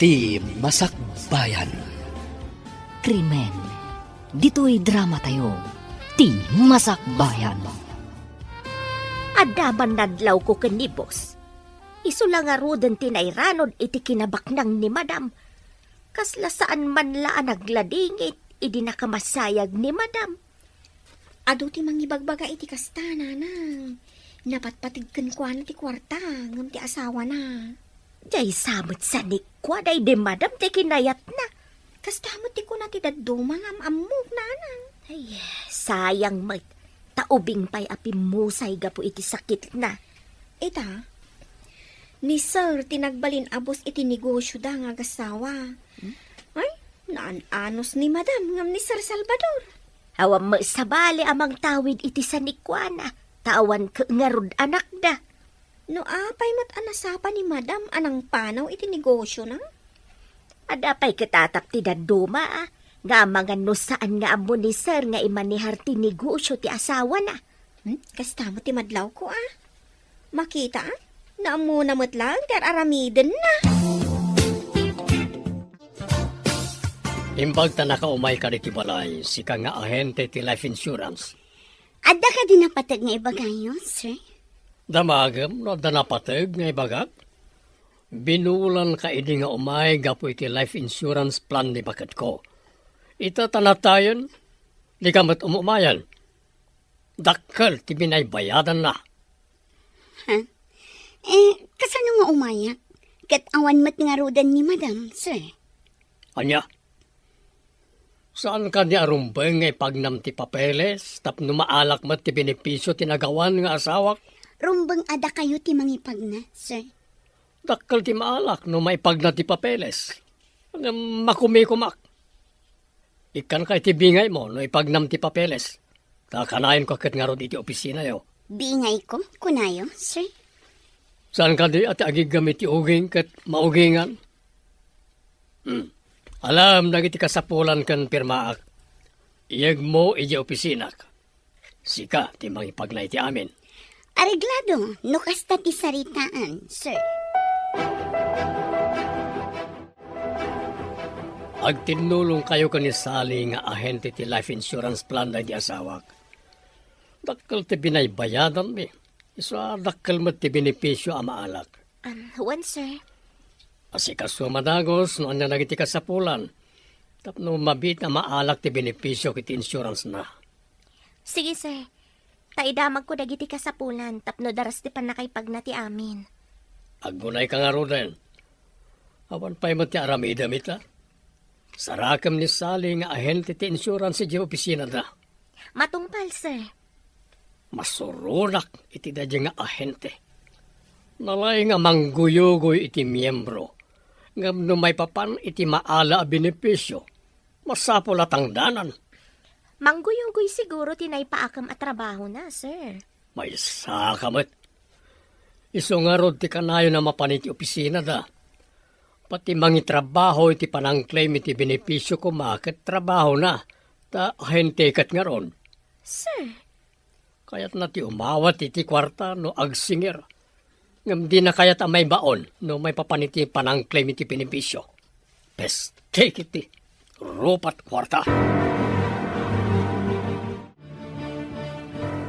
Ti Masakbayan. Krimen. Dito'y drama tayo. Ti Masakbayan. Adaman nadlaw ko kanibos. Iso lang nga roden tinayranod iti kinabaknang ni madam. Kasla saan man laan nagladingit, idi nakamasayag ni madam. Ado ti mangibagbaga iti kasta, nanang. Napatpatigkan ko ti kwarta, ngam ti asawa na. Jay samot sa nikwa, day di madam ti kinayat na. Kasta mo ti ko na ti daduma ngam amok, nanang. Ay, sayang mat. Taubing pa'y apimusay gapo iti sakit na. Ita, ni sir tinagbalin abos iti negosyo da nga gasawa. Ay, naan-anos ni madam ngam ni Sir Salvador. Awam mo sabali amang tawid iti sa nikwana. Tawan ka ngarod anak da. No apay mat anasapa ni madam anang panaw iti negosyo na? Adapay katatap ti daduma ah. Nga mga no saan nga amo ni sir nga imanihar ti negosyo ti asawa na. Kasta mo ti madlaw ko Makita na amo na lang ter aramiden na. Imbag ta nakaumay ka iti balay, sika nga ahente ti life insurance. Adda ka din napatag nga ibagayon, sir? Damagam no danapateg nga ibagak. Binulan ka idi nga umay gapo iti life insurance plan ni bakat ko. Ita tanatayon, di ka mat umumayan. Dakkel ti binaybayadan na. Kasano nga umayak? Kat awan mat nga rodan ni madam, sir? Anya? Saan ka di arumbeng nga ipagnam ti papeles, tapno maalak mat ti benepisyo tinagawan nga asawak? Rumbang ada kayo ti mangipag na, sir? Dakkel ti maalak no maipagna ti papeles. Makumikumak. Ikan ka iti bingay mo no ipagnam ti papeles. Kanayon ko kat nga ro iti opisina yo. Bingay ko, kunayo, sir? Saan ka di at agigamit ti uging kat maugingan? Alam nagiti kasapulan kan pirmaak. Iyag mo iti opisina. Sika ti mangipagnay ti amin. Areglado, no kasta ti saritaan, sir. Agtinulong kayo ka ni Sally nga ahente ti life insurance plan na di asawak. Dakkel ti binaybayadan mi. Isa dakkel mo ti benepisyo amaalak. Wan sir. Asikaso madagos no anya nagiti kasapulan. Tapno mabit na maalak ti benepisyo kiti insurance na. Sige sir. Taidamag ko dagiti kasapulan tapno daras ti panakaipag na ti amin. Aggunay ka nga ro din. Awan pa'y mo ti aramidamit ha. Sarakam ni Sally nga ahente ti insurance di opisina da. Matungpal sir. Masurunak iti dadya nga ahente. Nalay nga mangguyugoy iti miyembro. Ngam no may papan iti maala a benepisyo. Masapol at ang danan. Mangguyugoy siguro tinaypaakam at trabaho na sir. May sakamat. Iso nga rod ti kanayo na mapaniti opisina da. Pati mangi trabaho iti panang-claim iti benepisyo ko maket trabaho na. Ta ahente kat nga ron. Sir. Kaya't na ti umawat iti kwarta no agsinger. Ngam di na kayat may baon no may papaniti panang-claim iti benepisyo. Pestek iti rupat kwarta.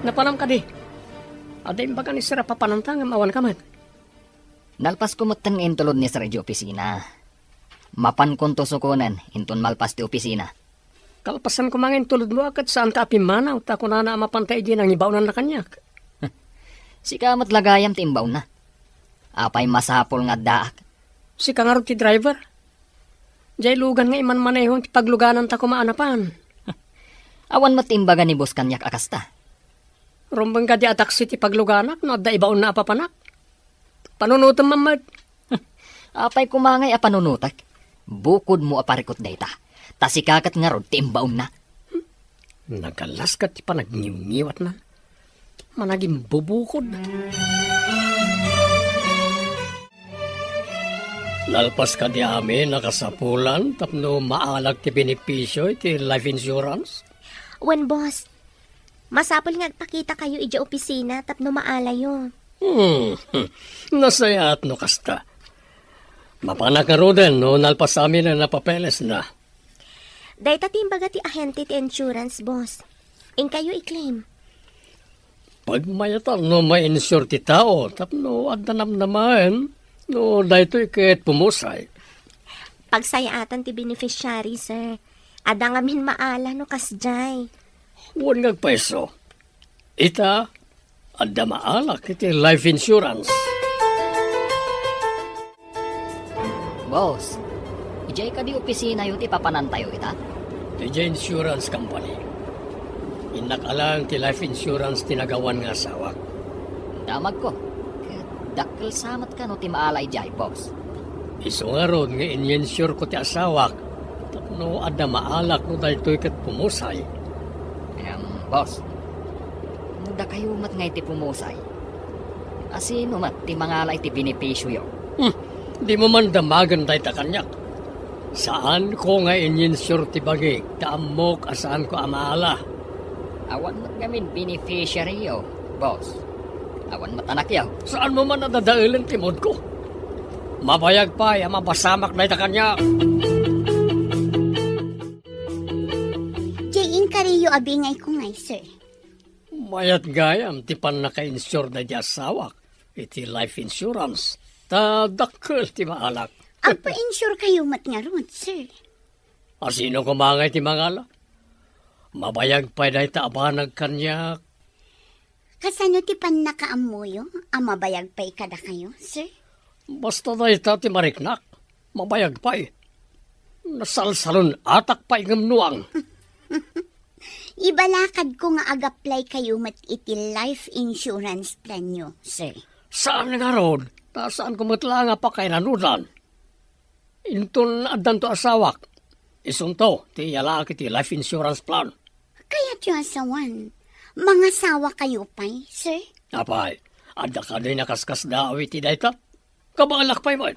Napanam ka di. Ada imbaga ni sira papanantang ngam awan kamat. Nalpas kumutan nga intulod ni sa radyo opisina. Mapan kong tusukunan, intun malpas ti opisina. Kalpasan ko mangin tulad mo akat saan ka apimana o tako na na mapantay din ang ibawnan na kanyak. Sikamat lagayam ti imbaw na. Apay masapol nga daak. Si kangarot ti driver. Diyay lugan nga iman manehon ti pagluganan ta kumaanapan. Awan mat imbaga ni bus kanyak akasta. Rumbang ka di ataksi ti pagluganak no da ibaon na apapanak. Panunutan mamad. Apay kumangay a panunutak. Bukod mo aparikot dayta. Tasikakat nga rod ti imbaw na. Nagalas ka ti panagniwniwat na. Managing bubukod. Nalpas ka di amin nakasapulan tapno maalag ti benepisyo ti life insurance. Wan boss. Masapol nga pakita kayo ija opisina tapno maalayo. Nasaya at no kasta. Mapanak na Roden, no nalpas sa amin na napapeles na. Day tatimbaga ti ahente ti insurance, boss. In kayo i-claim. Pag mayatan, no may insure ti tao, tapno adanam naman, no dahito ikit pumusay. Pagsayatan ti beneficiary, sir. Ada ngamin maala no kasjay. Huwag ngagpeso. Ita, ada maalak iti life insurance. Boss, ijay ka di opisina yun ti papanantayo ita? DJ Insurance Company. Inakalang ti life insurance tinagawan nga asawa. Damag ko. Dakkel samat ka no ti maalay jay, boss. Iso nga ron nga in-insure ko ti asawak. Tapno ada maalak no dahito ikat pumusay. Boss, muda kayo mat nga iti pumusay. Asino mat ti mangalay ti benepisyo yo. Di mo man damagan dahi ta kanyak. Saan ko nga in-insure ti bagig, taamok asaan ko amaala. Awan mat ngamin beneficiary yo, boss. Awan mat anak yaw. Saan mo man nadadailan ti mod ko? Mabayag pa, mabasamak dahi ta kanyak. Jayin kariyo abingay ko ngay, sir. Mayat gayam, ti pan naka-insure na di asawak. Iti life insurance. Ta dakkel ti maalak. Agpa-insure kayo mat nga ron, sir. Asino kumangay ti mangala? Mabayag pa dahi ta abanag kanyak. Kasano ti pan nakaamuyo? Mabayag pa ikada kayo, sir? Basta dahi ta ti mariknak. Mabayag pa Nasalsalon atak pa ingamnuang. Ibalakad ko nga agaplay kayo mat iti life insurance plan nyo, sir. Saan nga ron? Saan ko matlanga pa kay nanudan? Inton adan to asawak. Isunto, ti yalaki ti life insurance plan. Kaya tiyo asawan, mga sawa kayo pa'y, sir? Apay, ada ka din nakaskas na awi ti dayta. Kabalak pa'y mo.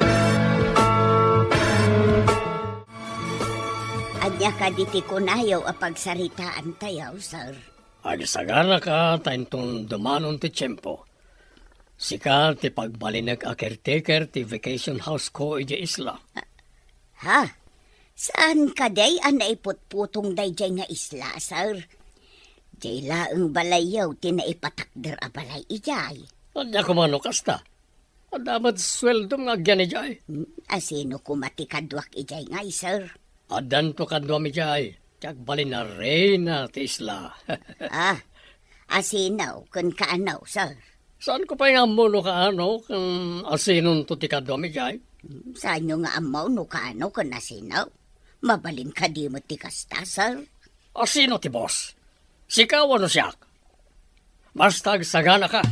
Adya ka diti kunayaw apagsaritaan tayaw, sir. Ada sagana ka tayong dumanon ti tiyempo. Sika ti pagbalinag a caretaker ti vacation house ko iti isla. Ha? Saan ka day naiputputong day jay nga isla, sir? Jay laeng balayaw tinaipatakder a balay ijay. Adya kumano kasta. Adamat sweldo nga agyan ijay. Asino kumatikadwak ijay nga, sir? Adan to kadwa mi ijay. Tiyak balin na reyna ti isla. Asinaw kun kaanaw, sir? Saan ko pa nga muno ka kung asinon to ti kadwa mi ijay? Saan nyo nga amaw no kaano kun asinaw? Mabalin ka di mo ti kasta, sir? Asino ti boss? Sikaw ano siyak? Basta sagana ka.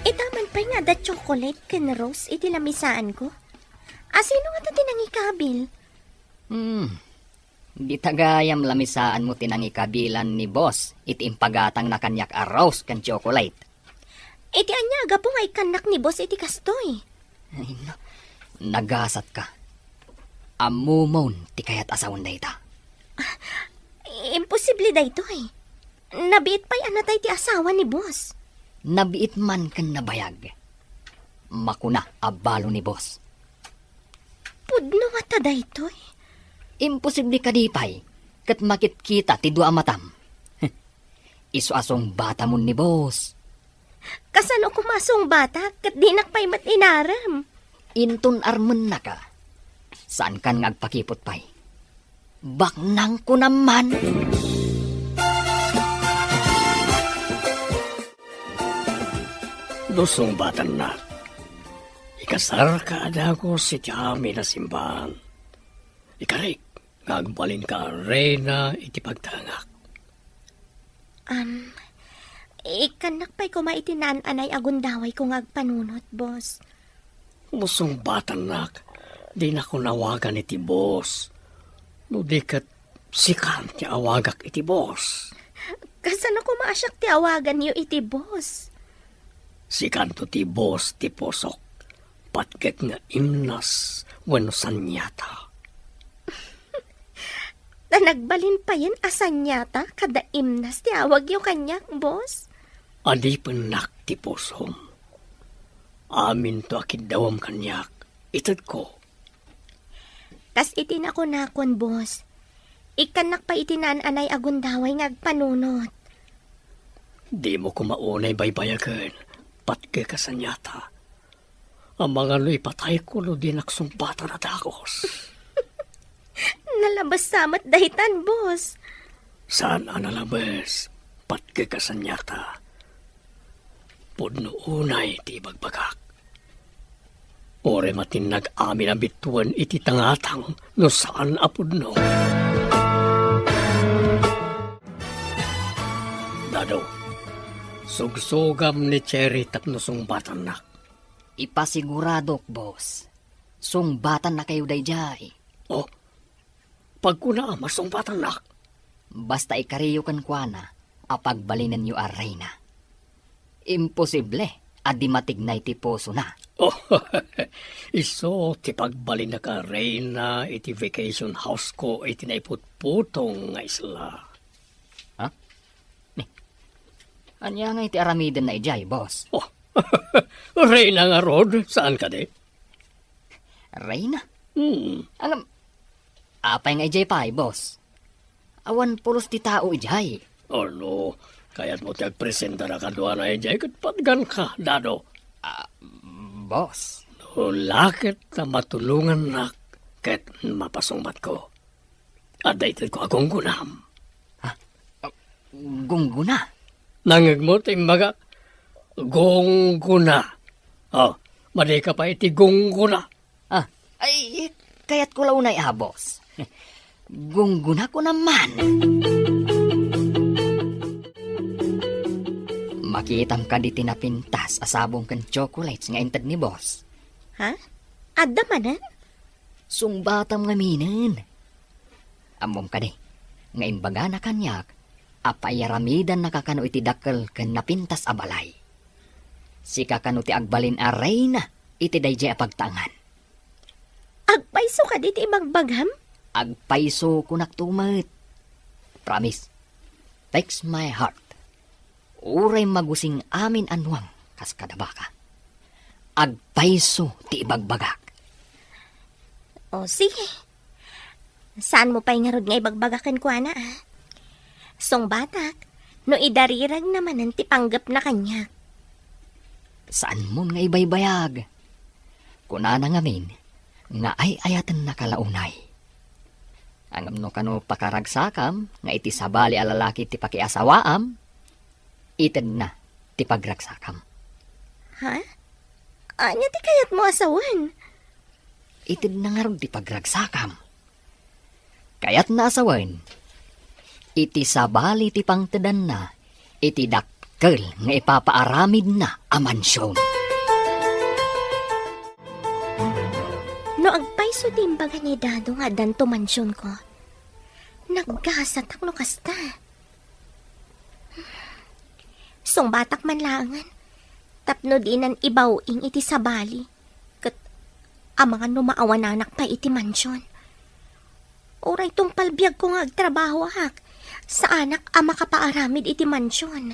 Itaman pa nga da chocolate ken rose iti lamisaan ko. Asino nga ta tinangikabil? Di tagayam lamisaan mo tinangikabilan ni boss. Iti impagatang na kanyak a rose kan chocolate. Iti anyaga po nga ikanak ni boss iti kastoy. Ay, no. Nagasat ka. Amumon ti kayat asawan da ita. Imposible da ito eh. Nabiit pa'y anatay ti asawa ni boss. Nabiit man kan nabayag. Makuna abalo ni boss. Pudno nga ta da ito eh. Imposible ka di pa'y. Kat makit-kita ti dua matam. Isu asong bata mo ni boss. Kasano kumasong bata kat dinak pa'y matinaram. Intun armen na ka. Saan kan ngagpakipot pa'y? Baknang ko naman. Dusong batan na. Ikasar ka ko si Tiami na simbahan. Ikarik, ngagbalin ka reyna iti pagtangak. Ikanak pa'y kumaitinan anay agundaway kung agpanunot, boss. Dusong batan nak, di na ko nawagan iti boss. No di kat sikan ti awagak iti boss. Kasano kumasyak ti awagan niyo iti boss? Sikan to ti boss ti posok. Patgek nga imnas wano sanyata. Na nagbalin pa yan asan yata kada imnas ti awag yung kanyak, boss? Adi penak ti pusom. Amin to akidawam kanyak. Itad ko. Tas itinako nakon, boss. Ikanak pa itinaan anay agundaway ngagpanunot. Di mo kumaunay baybayagan. Patke kasanyata. Ang mga lo'y patay ko lo din aksumbatan na dakos. Nalabas samat dahitan, boss. Saan analabas? Patke kasanyata. Pudno unay ti bagbagak. Ore matinag amin ang bituan iti tangatang no saan apudno. Dado, sugsugam ni Cherry tapno sumbatan nak. Ipasiguradok, boss. Sungbatan na kayo dayjay. Oh, pagkuna masumbatan nak. Basta ikariyo kan kuana, apagbalinan nyo a reyna. Imposible, adi matignay ti poso na. Oh, iso ti pagbalin na ka reyna iti vacation house ko iti naiputputong nga isla. Anya nga iti aramiden na ijay, boss. Oh, reyna nga rod, saan ka di? Reyna? Hmm, Alam, apay nga ijay pa, boss. Awan pulos ti tao ijay. ano, kaya't mo tagpresenta na kadwa na ijay kat patgan ka, Dado. Boss, No, lakit na matulungan nak kat mapasungmat ko. At dahil ko akong gunam. gungguna. Nangagmot yung mga gongguna. Oh, mali ka pa iti gongguna. Ay, kaya't ko launay boss. Gungguna ko naman. Makitam ka di tinapintas asabong kan chocolates nga intad ni boss. Ha? Adda manan? Sungbatam nga minin. Amom ka di, nga imbaga na kanyak, apayaramidan nakakano iti dakkel ken napintas a balay. Sika kano ti agbalin a reyna iti dayjay a pagtangan. Agpaiso ka diti magbagham? Agpaiso ko naktumet. Promise, takes my heart. Uray magusing amin anwang kas kadabaka. Agpaiso ti ibagbagak. O sige. Saan mo pa'y ngarod nga ibagbagakan ko, ana? Song batak, no idarirag naman ang tipanggap na kanya. Saan mo nga ibaybayag? Kuna na ngamin, nga ay ayatan na kalaunay. Ang amno kano pakaragsakam, nga iti sabali alalaki ti pakiasawaam, ited na ti pagragsakam. Ha? Anya ti kayat mo asawan? Ited na nga ron ti pagragsakam. Kaya't naasawan, iti sabali ti pangtedan na, iti dakkel nga ipapaaramid na a mansyon. No agpaiso din baga ni Dado nga danto mansyon ko. Naggasatak no kasta. Song batak man langan. Tapno dinan ibawing iti sabali. Kat ang mga numaawan anak pa iti mansyon. Oray tong palbiag ko nga agtrabaho hak. Sa anak ama kapaaramid iti mansyon.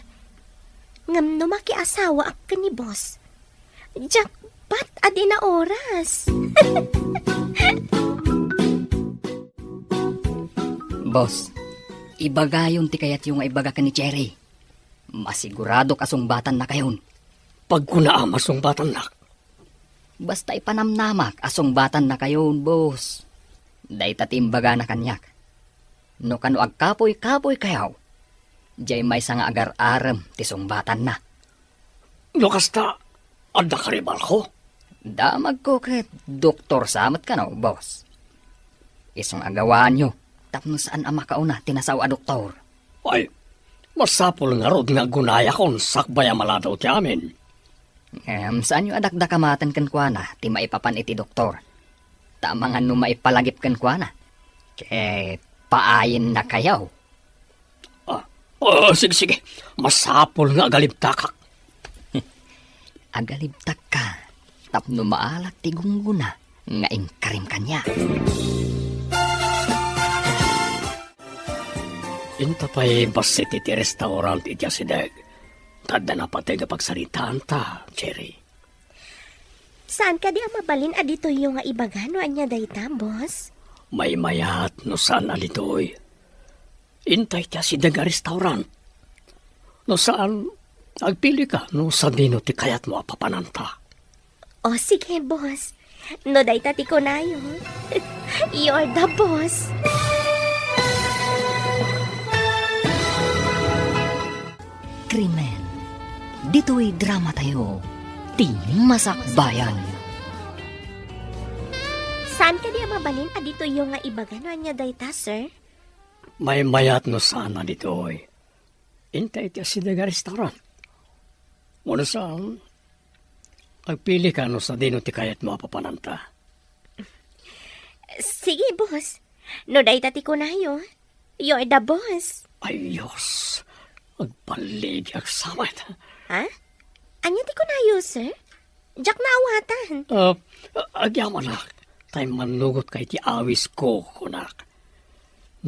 Ngam no makiasawa ak ka ni boss. Jackpot adi na oras. Boss, ibagayon ti kayat yung ibaga ka ni Cherry. Masigurado kasungbatan na kayon. Pagkuna masumbatan nak. Basta ipanamnamak asungbatan na kayon, boss. Day tatimbaga na kanyak. No kano agkapoy-kapoy kayaw. Diyay may nga agar-aram ti sungbatan na. No kasta, anda karibal ko. Damag ko ket doktor samat ka no, boss. Isang agawaan nyo, tapno saan ang makauna tinasaw a doktor. Ay, masapol nga rod nga gunaya kon sakbaya maladaw ti amin. Saan nyo adakdakamatan kan kwa na, ti maipapan iti doktor. Tama nga no maipalagip kan kwa na. Ket paayin na kayaw. Sige. Masapol nga agalibtakak. Agalibtak ka, tapno maalat ti gungguna, nga ingkarim kanya. Inta pa'y basit iti restaurant iti asideg. Kada na patay nga pagsaritaan ta, Jerry. Saan ka di ang mabalin adito yung nga ibagano anya dayta, boss? May mayat no saan alitoy. Intay ka si daga restaurant. No saan, agpili ka no sa dino ti kayat mo apapananta. O sige, boss. No dayta ti kunayo. You're the boss. Krimen. Dito'y drama tayo. Ti Masakbayan. Saan ka di ang mabalin adito yung nga ibagano anya dayta, sir? May mayat no saan alitoy. Intay ka si daga restaurant. Ano saan, agpili ka no sa dino ti kayat mo apapananta. Sige, boss. No dayta ti kunayo. You're the boss. Ayos, agpalig agsamad. Ha? Anya ti kunayo, sir? Jack na awatan. Agyaman na, tayo manugot kay ti awis ko, kunak.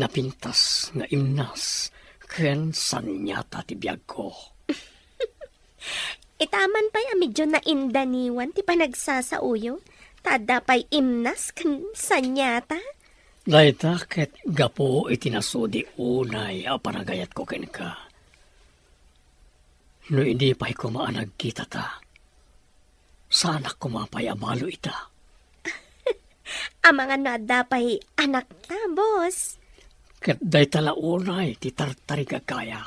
Napintas nga imnas, ken sanyata ti biyag ko. Itaman pa'y medyo na indaniwan ti panagsasauyo. Tada pa'y imnas kan sanyata. Dayta ket gapo itinasudi unay a panagayat ko ken ka. No hindi pa'y kumaanag kita ta. Sana kumapay amalo ita. Ang mga nada pa'y anak ta, boss. Ket dayta launay ti tartari kagaya.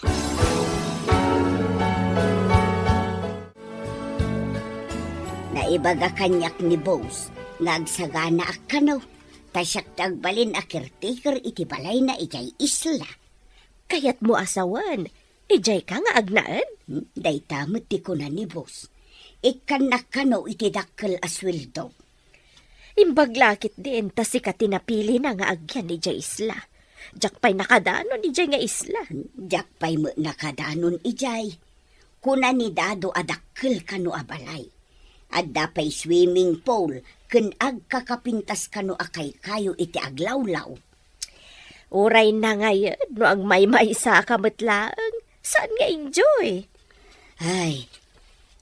Naibaga kanyak ni Boss, nagsagana akanaw, tasyak tagbalin a caretaker iti balay na ijay isla. Kayat mo asawan. Ijay ka nga agnaan. Day tamot ti kuna ni Boss. Ikan nakano iti dakkel asweldo. Imbaglakit din ta si katinapili na nga agyan ni Jay Isla. Jak pa'y nakadano ni Jay nga isla. Jak pa'y mo nakadanon ijay. Kuna ni Dado adakkel kano abalay. Adda pa'y swimming pool, ken agkakapintas kano akay kayo iti aglawlaw. Uray na ngayon, no ang may sa kamatlaang. Saan nga enjoy? Ay,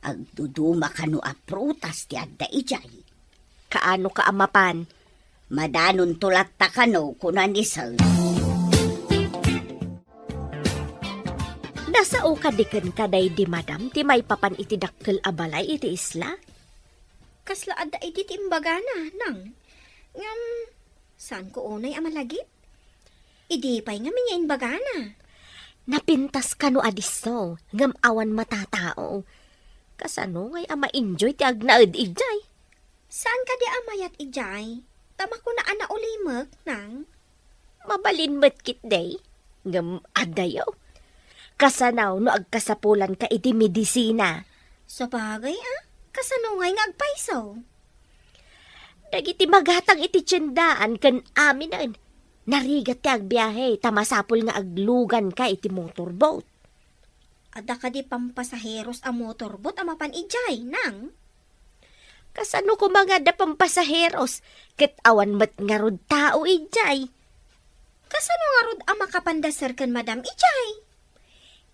agduduma kano a prutas ti adda ijay. Kaano ka amapan? Madanon tulat ta kano kuna ni Sir. Nasa o kadikan kaday di madam, ti may papan iti dakkel abalay iti isla? Kasla adda iti timbagana, nang. Ngam, saan ko unay amalagip? Idi pa'y nga minyain bagana. Napintas ka no adiso, ngam awan matatao. Kasano ngay ama enjoy ti agnaed ijay? Saan ka di amayat ijay? Tama ko na ana ulimag, nang. Mabalin met kit day, ngam adayo. Kasanaw no agkasapulan ka iti medisina. Sa bagay kasano ngay nga agpaisaw? Dagiti magatang iti tiyendaan kan amin narigat ti agbiyahe, tamasapol nga aglugan ka iti motorboat. Ada ka di pampasaheros a motorboat amapan ijay, nang. Kasano ko mga da pampasaheros, ket awan mat nga rod tao ijay. Kasano nga rod ang makapandasar kan madam ijay?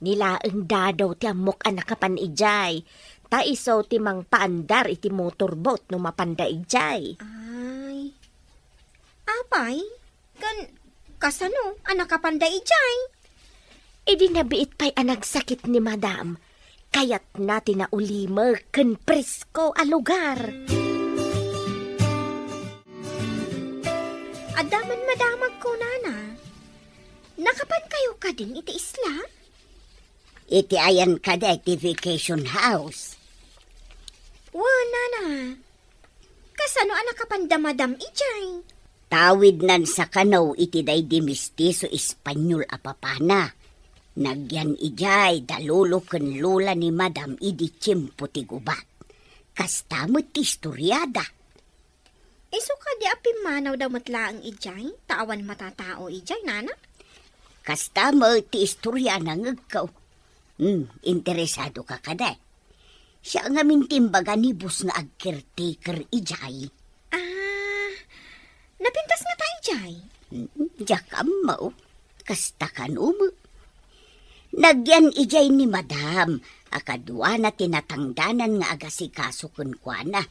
Nilaeng dadaw ti amok anakapan ijay. Ta iso ti mang paandar iti motorboat no mapanda ijay. Ay. Apay, kasano anak kapanda ijay? Idi nabiit pa'y anagsakit ni madam. Kayat natin na ulimer ken presko a lugar. Adaman madamag ko, nana. Nakapan kayo ka din iti isla? Iti ayan kada iti vacation house. Nana. Kasano anak kapanda madam ijay? Tawid nan sa kanaw iti day di mistiso Espanyol apapana. Nagyan ijay dalulo ken lula ni madam idi tiyempo ti gubat. Kastamot ti istoryada. Iso ka di apimanaw daw matlaang ijay? Tawan matatao ijay, nana? Kastamot ti istorya na ngagkaw. Interesado ka kada. Siya nga mintimbaga ni bus nga ag-caretaker ijay. Napintas nga ta ijay? Jakam mo, kasta ka numo. Nagyan ijay ni madam, Akadwa na tinatangdanan nga agasikaso kun kwa na.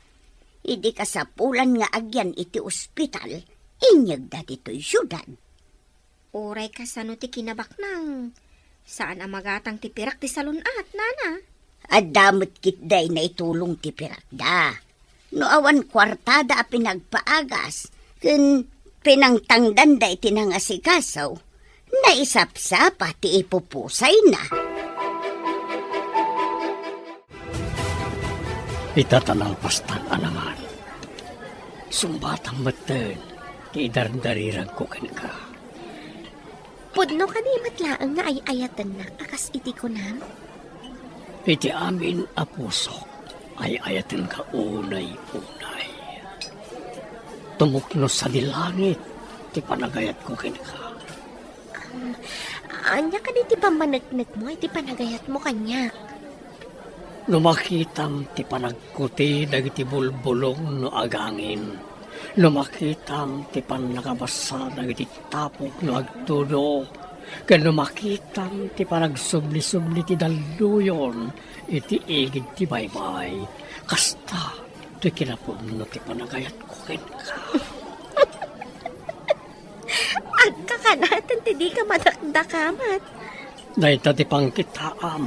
Idi kasapulan nga agyan iti ospital, inyag da dito'y syudad. Uray ka sa no ti kinabaknang. Saan ang magatang ti pirak ti salunat, nana? At damot kitday na itulong ti pirakda. No awan kwartada a pinagpaagas, kun pinangtangdan da iti nangasikasaw, naisapsa pati ipupusay na. Itatanalpastan naman. Sumbatang matan, idardarirag ko ka. Pudno ka di matlaang nga ay ayatan na akas iti ko na. Iti amin a pusok ay ayatin ka unay-unay. Tumukno sa dilangit, ti panagayat ko ka. Anya ka di ti pamanagnak mo, iti panagayat mo kanya. Lumakitam ti panagkuti dagiti bulbulong no agangin. Lumakitam ti panagabasa dagiti tapok no agtudo. Ken lumakitam ti panagsubli-subli ti daluyon iti igid ti baybay. Kasta ti kinapudno ti panagayat ko ken ka. At kakanatan ti di ka madakdakamat. Dahil ti pangkitaam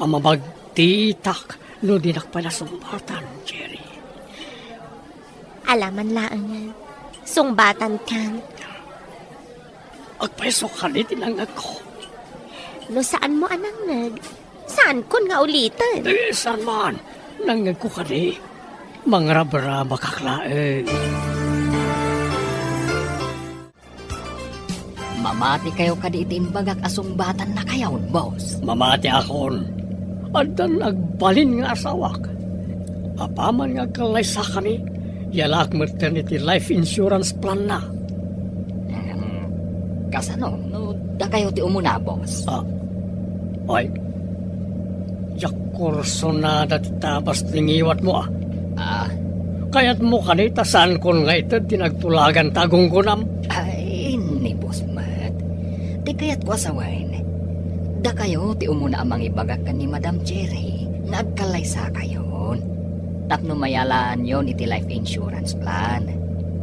ang mabagtitak no dinakpalasumbatan, Jerry. Alaman laangan, sungbatan kan. Agpaiso ka ni tinangag ko. No saan mo anang nag? Saan kun nga ulitan? Saan man, nangag ko ka ni. Mangrabara makaklae. Mamati kayo kadiitin bagak asumbatan na kayo, boss. Mamati akon. Adan agbalin nga asawak. Apaman nga kalay sa kani. Yalak maternity life insurance plan na. Kasano, no, da kayo ti umuna, boss. Ay, yakurso na dati tabas tingiwat mo Kaya't mo kanita saan kon nga ito tinagtulagan tagong kunam. Ay, ni boss Matt. Di kaya't ko asawain. Da kayo ti umuna amang ibagak ka ni Madam Cherry. Nagkalay sa kayon. Tapno mayalaan yon iti life insurance plan.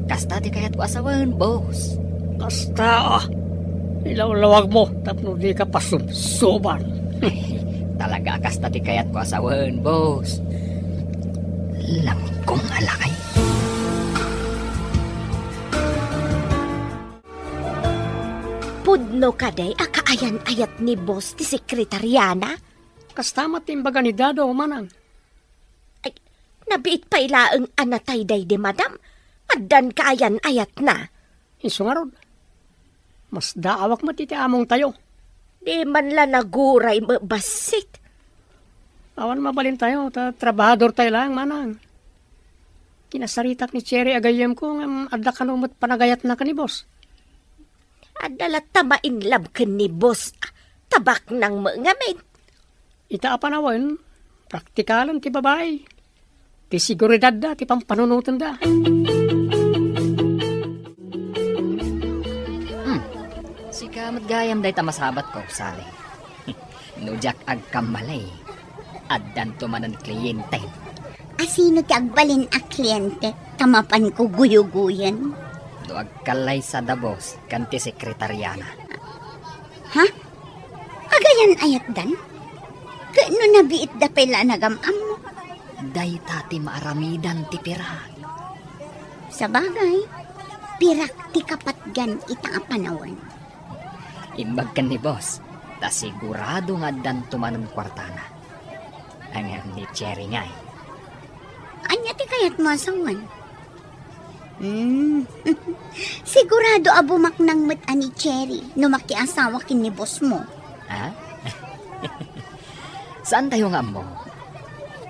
Kasta ti kaya't ko asawain, boss. Kasta ilawlawag mo tapno di ka pasubsuban. Talaga kasta ti kaya't ko asawain, boss. Langkong alakay. Pudno ka day, akaayan-ayat ni boss ti sekretariana. Kasta matimbaga ni Dado manang. Ay, nabiit pa ilaang anatay day di madam. Addan kaayan-ayat na. Iso nga rod. Mas daawak matiti among tayo. Di man la naguray mabasit. Awan mabalin tayo, trabahador tayo lang, manang. Kinasaritak ni Cherry agayem ko nga adda kanumot panagayat na ka ni boss. Adala tamain lab ka ni boss. Tabak ng mga maid. Ita apanawan, praktikalan ti babae. Ti siguridad da, ti pampanunutan da. Sika matgayam day tamasabat ko, Sally. Nujak agkamalay. Addan tumanan kliyente. Asino ti agbalin a kliyente, tamapan ko guyuguyan. Duag kalay sa dabos, kanti sekretariana. Ha? Agayan ayat dan? Kano nabiit da pala nagamam mo? Day tati maaramidan ti pirag. Sa bagay, pirak ti kapatgan itang apanawan. Imbag kan ni boss, ta sigurado nga addan tumanan kwartana. Ang ni Cherry ngay. Anya ti kayat mo asawan? Sigurado abumak ng mata ni Cherry no makiasawa kin ni boss mo. Ha? Saan tayo nga mo?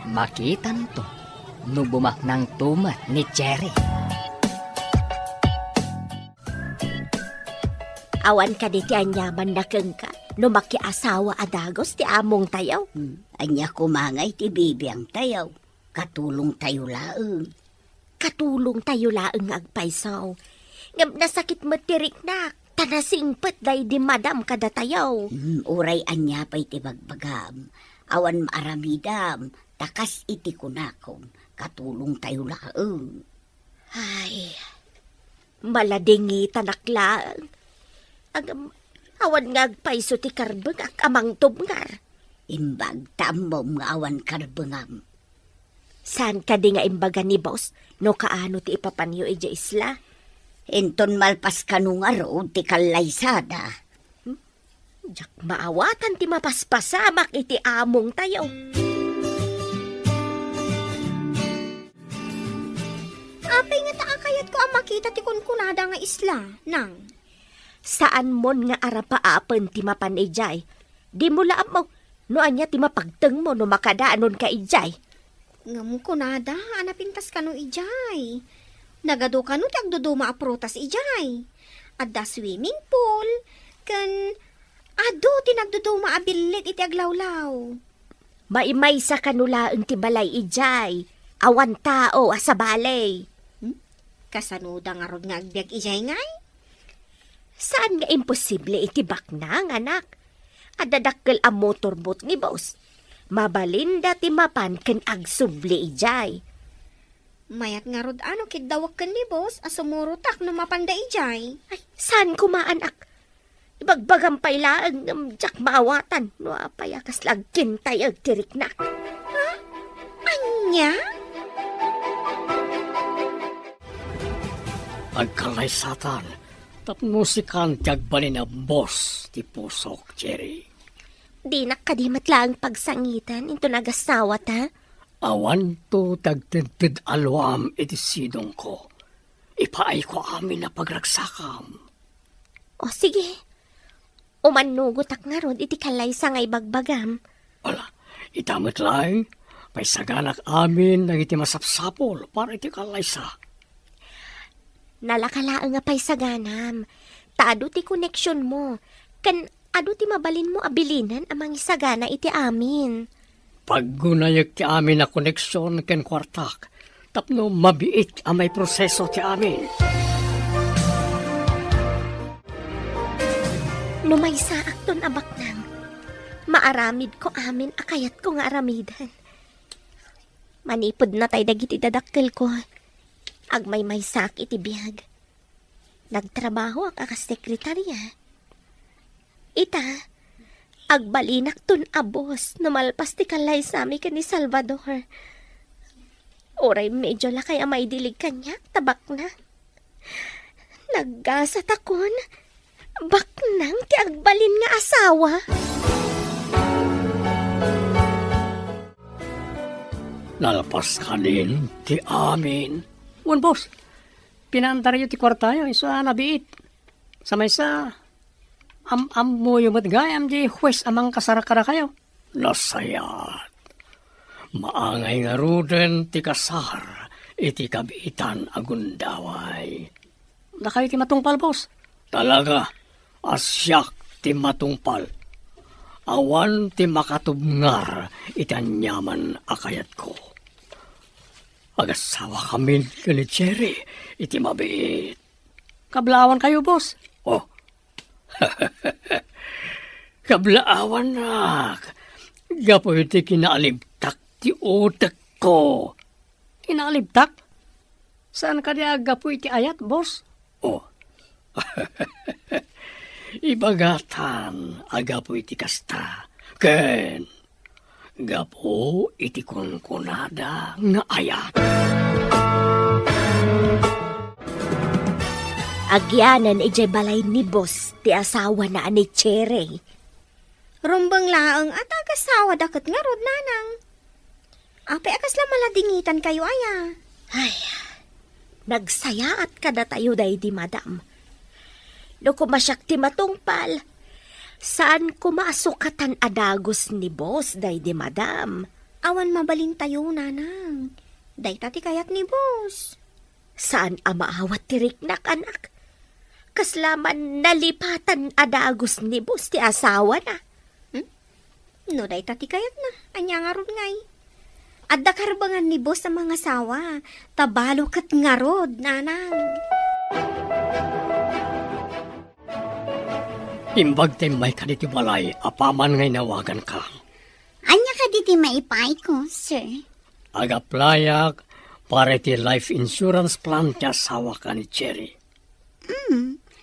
Makitan to, nubumak ng tumat ni Cherry. Awan ka di ti anyaman na keng ka. No makiasawa adagos ti among tayaw. Anya kumangay ti bibiyang tayaw. Katulong tayo laeng. Katulong tayo laeng agpaisaw. Ngam nasakit matirik na. Tanasingpet day di madam kada tayaw. Uray anya pa'y ti bagbagam. Awan maaramidam, takas iti kunakon, katulong tayo laeng. Ay, maladingi tanaklaan. Awan nga agpaiso ti karbeng ak amang tubngar. Imbag tamom nga awan karbengam. Saan ka di nga imbaga ni boss no kaano ti ipapanyo ija isla? Enton malpas kanong araw ti kalaysada. Jak maawatan ti mapaspasamak iti among tayo. Apay nga taakayat ko ang makita ti kunkunada nga isla, nang. Saan mon nga arapaapen ti mapan ijay? Di mo laam mo, no anya ti mapagteng mo no makadaanon ka ijay. Ngam kunada, anapintas ka no ijay. Nagado ka no ti agduduma a prutas ijay. Adda swimming pool, kan ado ti nagduduma a billit iti aglawlaw. Maimay sa kanulaang ti balay ijay. Awan tao asa balay. Kasanuda nga rod nga agbiag ijay ngay. Saan nga imposible iti baknang anak? Adadakkel a motorbot ni boss. Mabalinda ti mapan ken agsubli ijay. Mayat nga rod ano kidawak kan ni boss asumurutak no mapanda ijay. Ay, saan kumaanak? Ibagbagang pailaan ng jak maawatan. No apay akas lagkintay ag tirik na. Anya? Agkalaysatan, tapnusikan tiyagbalin na boss ti pusok, Jerry. Di nakadimat lang pagsangitan. Ito nagasawat ha? Awan to tagtidtid alwam iti sidong ko. Ipaay ko amin na pagragsakam. O sige. Umanugotak nga rod iti kalaysa nga ibagbagam. Wala, itamit lang, pay saganak amin na iti masapsapol para iti kalaysa. Nalakalaan nga pa'y saganam. Taado ti koneksyon mo. Kan ado ti mabalin mo abilinan amang isagana iti amin. Paggunayag ti amin na koneksyon ken kwartak, tapno mabiit ang may proseso ti amin. Numay sa akton abak nang. Maaramid ko amin akayat ko nga aramidan. Manipod na tay dagiti dadakkel ko. Agmay may sak iti biyag. Nagtrabaho ang akasekretarya. Ita, agbalinak tun abos na malpas ti kalay sami ka ni Salvador. Oray medyo lakay amay dilig kanya, tabak na. Naggasat akon, baknang ti agbalin nga asawa. Nalpas ka din ti amin. Wan boss, pinandar yu ti kwartayo, isa nabiit. Sa may sa, mo yung matgayam di huwes amang kasarakara kayo. Nasayat. Maangay nga ruden ti kasar, iti kabitan agundaway. Na kayo ti matungpal, boss? Talaga, asyak ti matungpal. Awan ti makatubngar, itanyaman akayat ko. Agasawa kami ni Cherry, iti mabit. Kablawan kayo, boss. Oh. Kablaawan nak. Gapo iti kinaalibtak ti utak ko. Kinaalibtak? Saan ka di agapo iti ayat, boss? Oh. Ibagatan agapo iti kasta. Ken gapo iti kunkunada nga ayat. Agyanan ijay balay ni boss ti asawa na ani Cherry. Rumbang laang at agasawa dakat nga rod nanang. Apay akas lang maladingitan kayo aya. Ay, nagsaya at kada tayo day di madam. No kumasyak ti matungpal, saan kumasukatan adagos ni boss day di madam? Awan mabaling tayo nanang. Day tati kayat ni boss. Saan amaawat tirik nak anak? Kaslaman nalipatan adagos ni boss ti asawa na. No day tati kayat na. Anya nga rod ngay. Adda karbangan ni boss sa mga sawa. Tabalo kat nga rod, nanang. Imbag tayo may kaniti balay, apaman ngay nawagan ka. Anya ka diti maipay ko, sir? Agaplayak para iti life insurance plan ti asawa ka ni Cherry.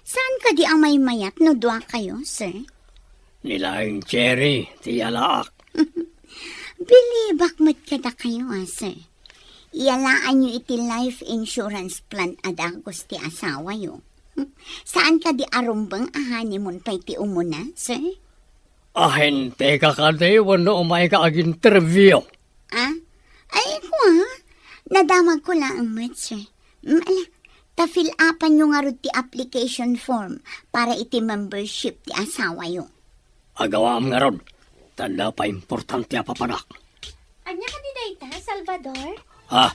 Saan ka di ang may mayat no dua kayo, sir? Nilaing Cherry, ti alaak. Bilibak mat kada kayo, sir. Ialaan nyo iti life insurance plan adagos ti asawa yo. Saan ka di arumbang honeymoon pa iti umuna, sir? Ahen, teka ka di, wano umay ka ag-interview. Ah? Ay, ko nadamag ko lang mat, sir. Ala, ta-fill upan nyo nga ro ti application form para iti membership ti asawa yo. Agawa nga ron, tanda pa importante a papanak. Anya ka di dayta, Salvador? Ha?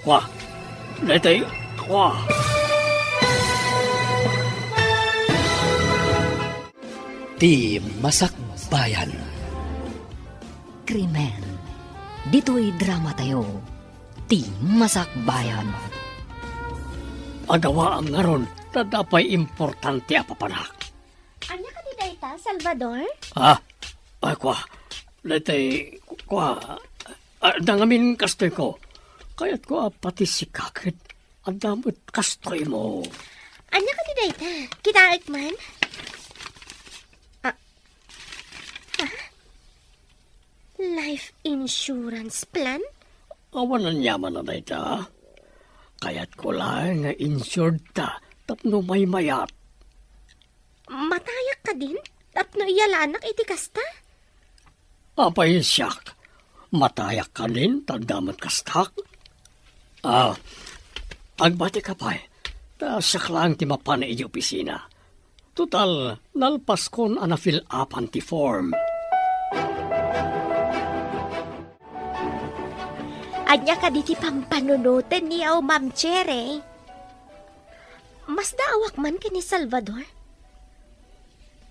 Kwa? Dito, kwa? Ti Masakbayan. Krimen. Dito'y drama tayo. Ti Masakbayan. Agawa nga ron, tanda pa importante a papanak. Anya ka di dayta, Salvador? Ha? Kwa? Dito, kwa? Dangamin kastoy ko. Kaya't ko pati si kakit. Ang damot kastoy mo. Anya ka di dayta? Kitaik man? Life insurance plan? Awanan yaman na dayta. Kaya't ko lang nga insured ta. Tapno may mayat. Matayak ka din? Tapno iyalanak iti kasta? Apay siyak. Matayak ka din. Tagdamat kastak. Agbati ka pa eh. Siyak lang ti mapana iji opisina. Total, nalpas kon ana fill up anti form. Anya ka di ti pampanunutan niyaw, Ma'am Chere. Mas daawak man ka ni Salvador.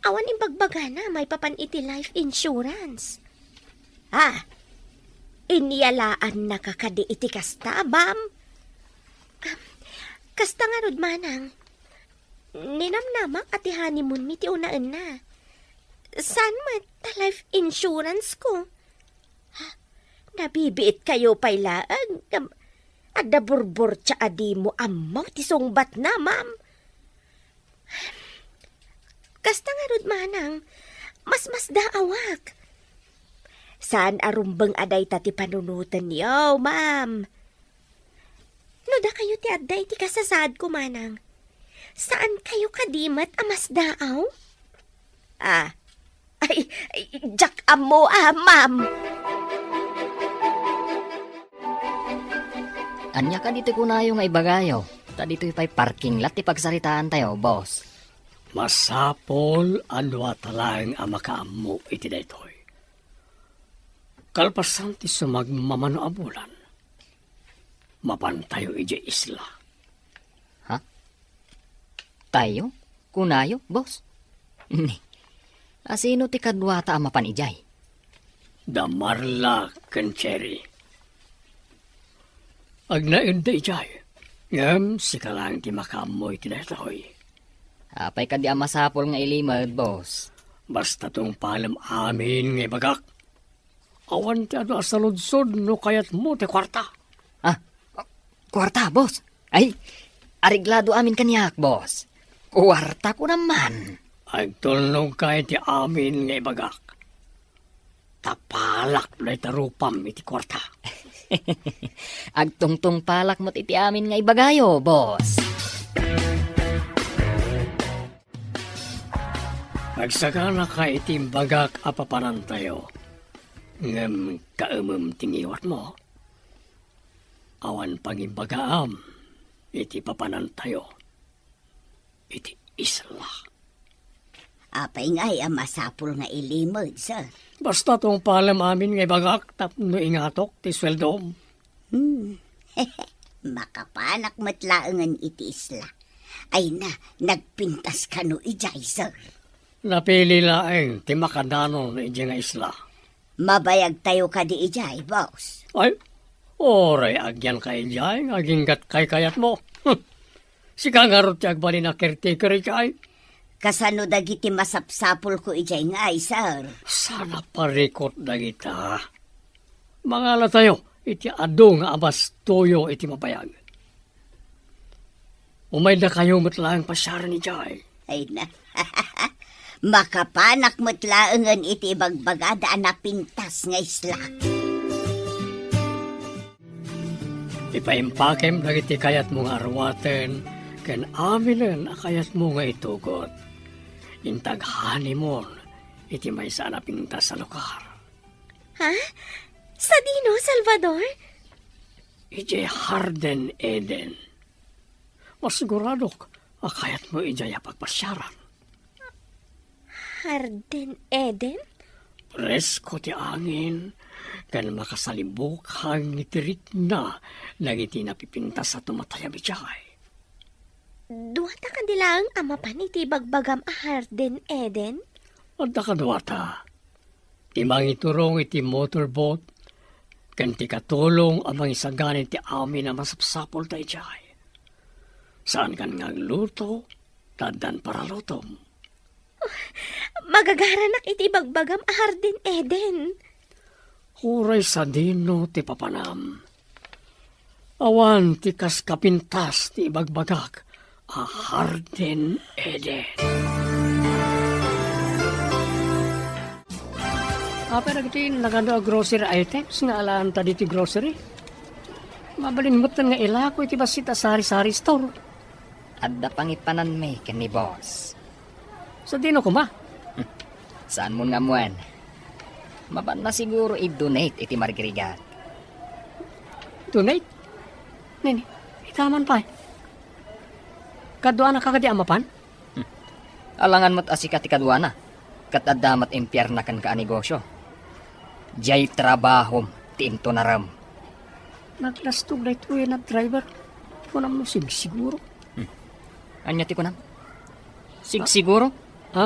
Awan imbagbaga na may papan iti life insurance. Iniyalaan na kakadi iti kasta, bam? Kasta nga rod manang. Ninamnamak at honeymoon mi ti unaan na. San man ta life insurance ko? Nabibiit kayo payla. Ada burbur tsa adi mo amaw ti sungbat na, ma'am. Kasta nga rod manang. Mas daawak. Saan arumbang aday ta ti panunutan niyo, ma'am? No da kayo ti aday ti kasasad ko, manang. Saan kayo kadimat amas daaw? Jak amo, ma'am. Anya ka dito kunayo nga ibagayo. Ta dito'y pa'y parking lot ti pagsaritaan tayo, boss. Masapol anwa talang ang makaammo iti daytoy. Kalpasan ti sumagmamano abulan. Mapantayo iti isla. Ha? Tayo? Kunayo, boss? Ni. Asino ti kadwata ang mapan ijay? Damarla ken Cherry. Agnain da ijay. Ngam sikalang ti makaammo iti daytoy. Apay ka di ang masapol nga ilimad, boss. Basta tong palam amin nga bagak. Awan ti ano asaludsod no kayat mo ti kwarta. Kwarta, boss. Ay, ariglado amin kaniyak, boss. Kwarta ko naman. Agtulnog kay ti amin nga bagak. Tapalak na itarupam iti kwarta. Agtungtong palak mo't iti amin nga ibagayo, boss. Pagsaka na ka itim bagak apapanan tayo. Ngam kaumum tingiwat mo. Awan pangimbagaam, iti papanan tayo. Iti isla. Apay nga'y ang masapul nga ilimod, sir. Basta tong palam amin ngay bagak, tapno ingatok ti sweldom. Makapanak matlaangan iti isla. Ay na, nagpintas ka no ijay, sir. Napili laeng ti makadano na iti nga isla. Mabayag tayo ka di ijay, boss. Ay, oray agyan kay ijay, aginggat kay kayat mo. Si kangarot ti agbali na caretaker ijay. Kasano dagiti masapsapol ko ijay nga ay, sir. Sana parikot na kita. Mangala tayo, iti ado nga abas toyo iti mabayag. Umay na kayo matlaang pasyara ni Jai. Ay na. Makapanak matlaangan iti bagbagada na pintas nga isla. Ipaimpakem dagiti kayat mo nga arwaten, ken aminen akayat mo nga itugot. Intag honeymoon, iti may sana pintas sa lugar. Ha? Sa dino, Salvador? Iti Harden Eden. Masigurado akayat mo ijaya pagpasyaran. Harden Eden? Presko ti angin, kan makasalibok hang itirit na nagiti napipintas sa tumatayam ijay. Duwata kanila ang amapan iti bagbagam a Harden Eden? Adda kadwata. Timang iturong iti motorboat, kan ti katulong amang isaganin ti amin na masapsapol tayo jay. Saan kan nga luto, tadan para lutom. Magagaranak iti bagbagam a Harden Eden. Huray sa dino ti papanam. Awan ti kas kapintas ti bagbagak a Harden Eden. Pero iti nagano grocery items nga alaan ta diti grocery. Mabalinmutan nga ilako iti basita sari-sari store. Adda pangipanan me ken ni boss. Sa dino ko ma. Saan mo nga muan? Maban na siguro i-donate iti margrigat. Donate? Nini, itaman pa. Kadwa na kakadi amapan? Alangan mo't asika ti kadwana. Kat adamat impyerna kan ka negosyo. Jay trabahom ti into naram. Naglastog na ito na driver. Kunam no siguro. Anya ti kunam? Siguro? Ha?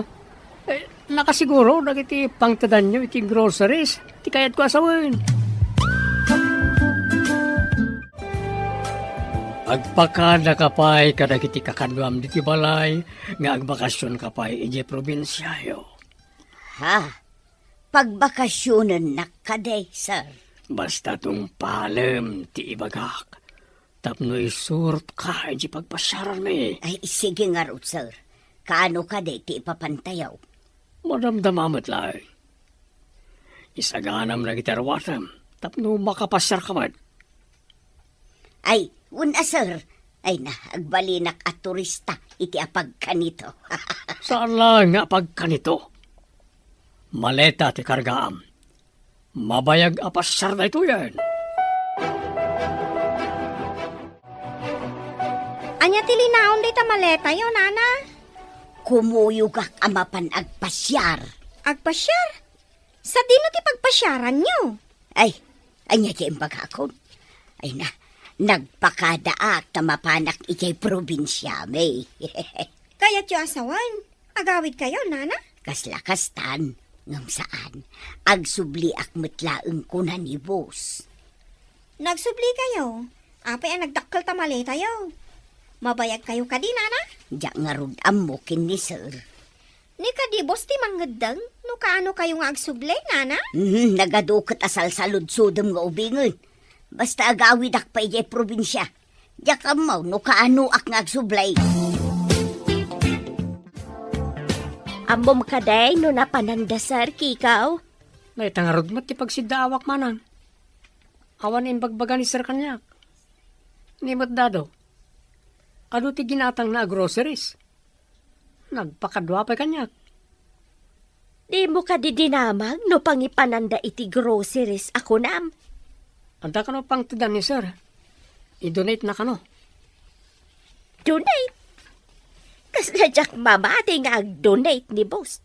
Nakasiguro, nagiti pangtadan nyo, iti groceries. Ti kayat ko asawin. Agpakada kapay, kadagiti kakadwam diti balay, nga agbakasyon kapay, ije probinsyayo. Ha? Pagbakasyonan na kaday, sir. Basta tong palem, ti ibagak. Tapno isurot ka, ije pagpasyaran me. Ay, sige nga ro, sir. Kaano kaday ti ipapantayaw? Madamdamamat lang. Isaganam na gitarwatam, tapno makapasyar ka man. Ay, una, sir. Ay na, agbalinak at turista, iti apag kanito. Saan lang nga pagkanito? Maleta ti kargaam. Mabayag apasyar na ito yan. Anya tilinaon di ta maleta yo, nana? Kumuyugak amapan agpasyar. Agpasyar? Sa dino ti pagpasyaran nyo? Ay, anya ti imbagakon. Ay na, nagpakadaak tamapanak ijay probinsya, may. Kaya't yung asawan. Agawid kayo, nana? Kaslakastan, ngam saan, agsubli ak metlaeng kunan ni boss. Nagsubli kayo. Apay ang nagdakkel ta maleta yo. Mabayag kayo kadi, nana? Diyak nga rod amukin ni sir. Ni kadibos ti manggedang, no kaano kayo nga agsubli, nana? Nagadukot asal saludsudom nga ubingon. Basta agawid ak pa ijay probinsya. Diyak amaw no kaano ak nga agsublay. Ambom kaday no napanandasar kikaw. Naitangarod mo ti pagsidawak manan. Awan yung bagbaga ni sir kanyak. Nimot dado. Ano ti ginatang na groceries? Nagpakadwa pa kanyak. Di mo ka didinamag no pangipananda iti groceries ako nam. Anta ka no pang tidan ni sir. I-donate na ka no. Donate. Kasladyak mamati nga ag-donate ni boss.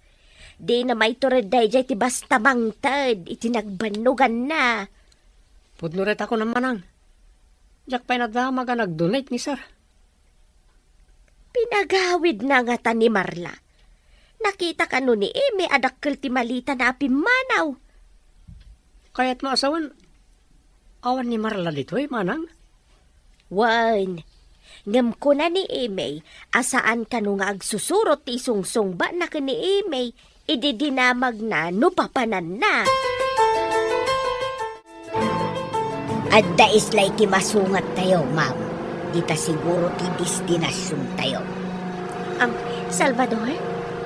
Di na may tureday jay ti basta mangtad iti nagbanugan na. Pudnuret ako ng manang. Diyak pa'y nadama ka nag-donate ni sir. Pinagawid na nga ta ni Marla. Nakita ka no ni Eme adakkel ti malita na apimanaw. Kaya't maasawan, awan ni Marla dito manang. Wan, Ngam ko na ni Imay, asaan ka nung agsusurot ti sungsungba na ka ni Imay, ididinamag na no papanan na. At da islay ti masungat tayo, ma'am. Dita siguro ti destinasyon tayo. Ang Salvador,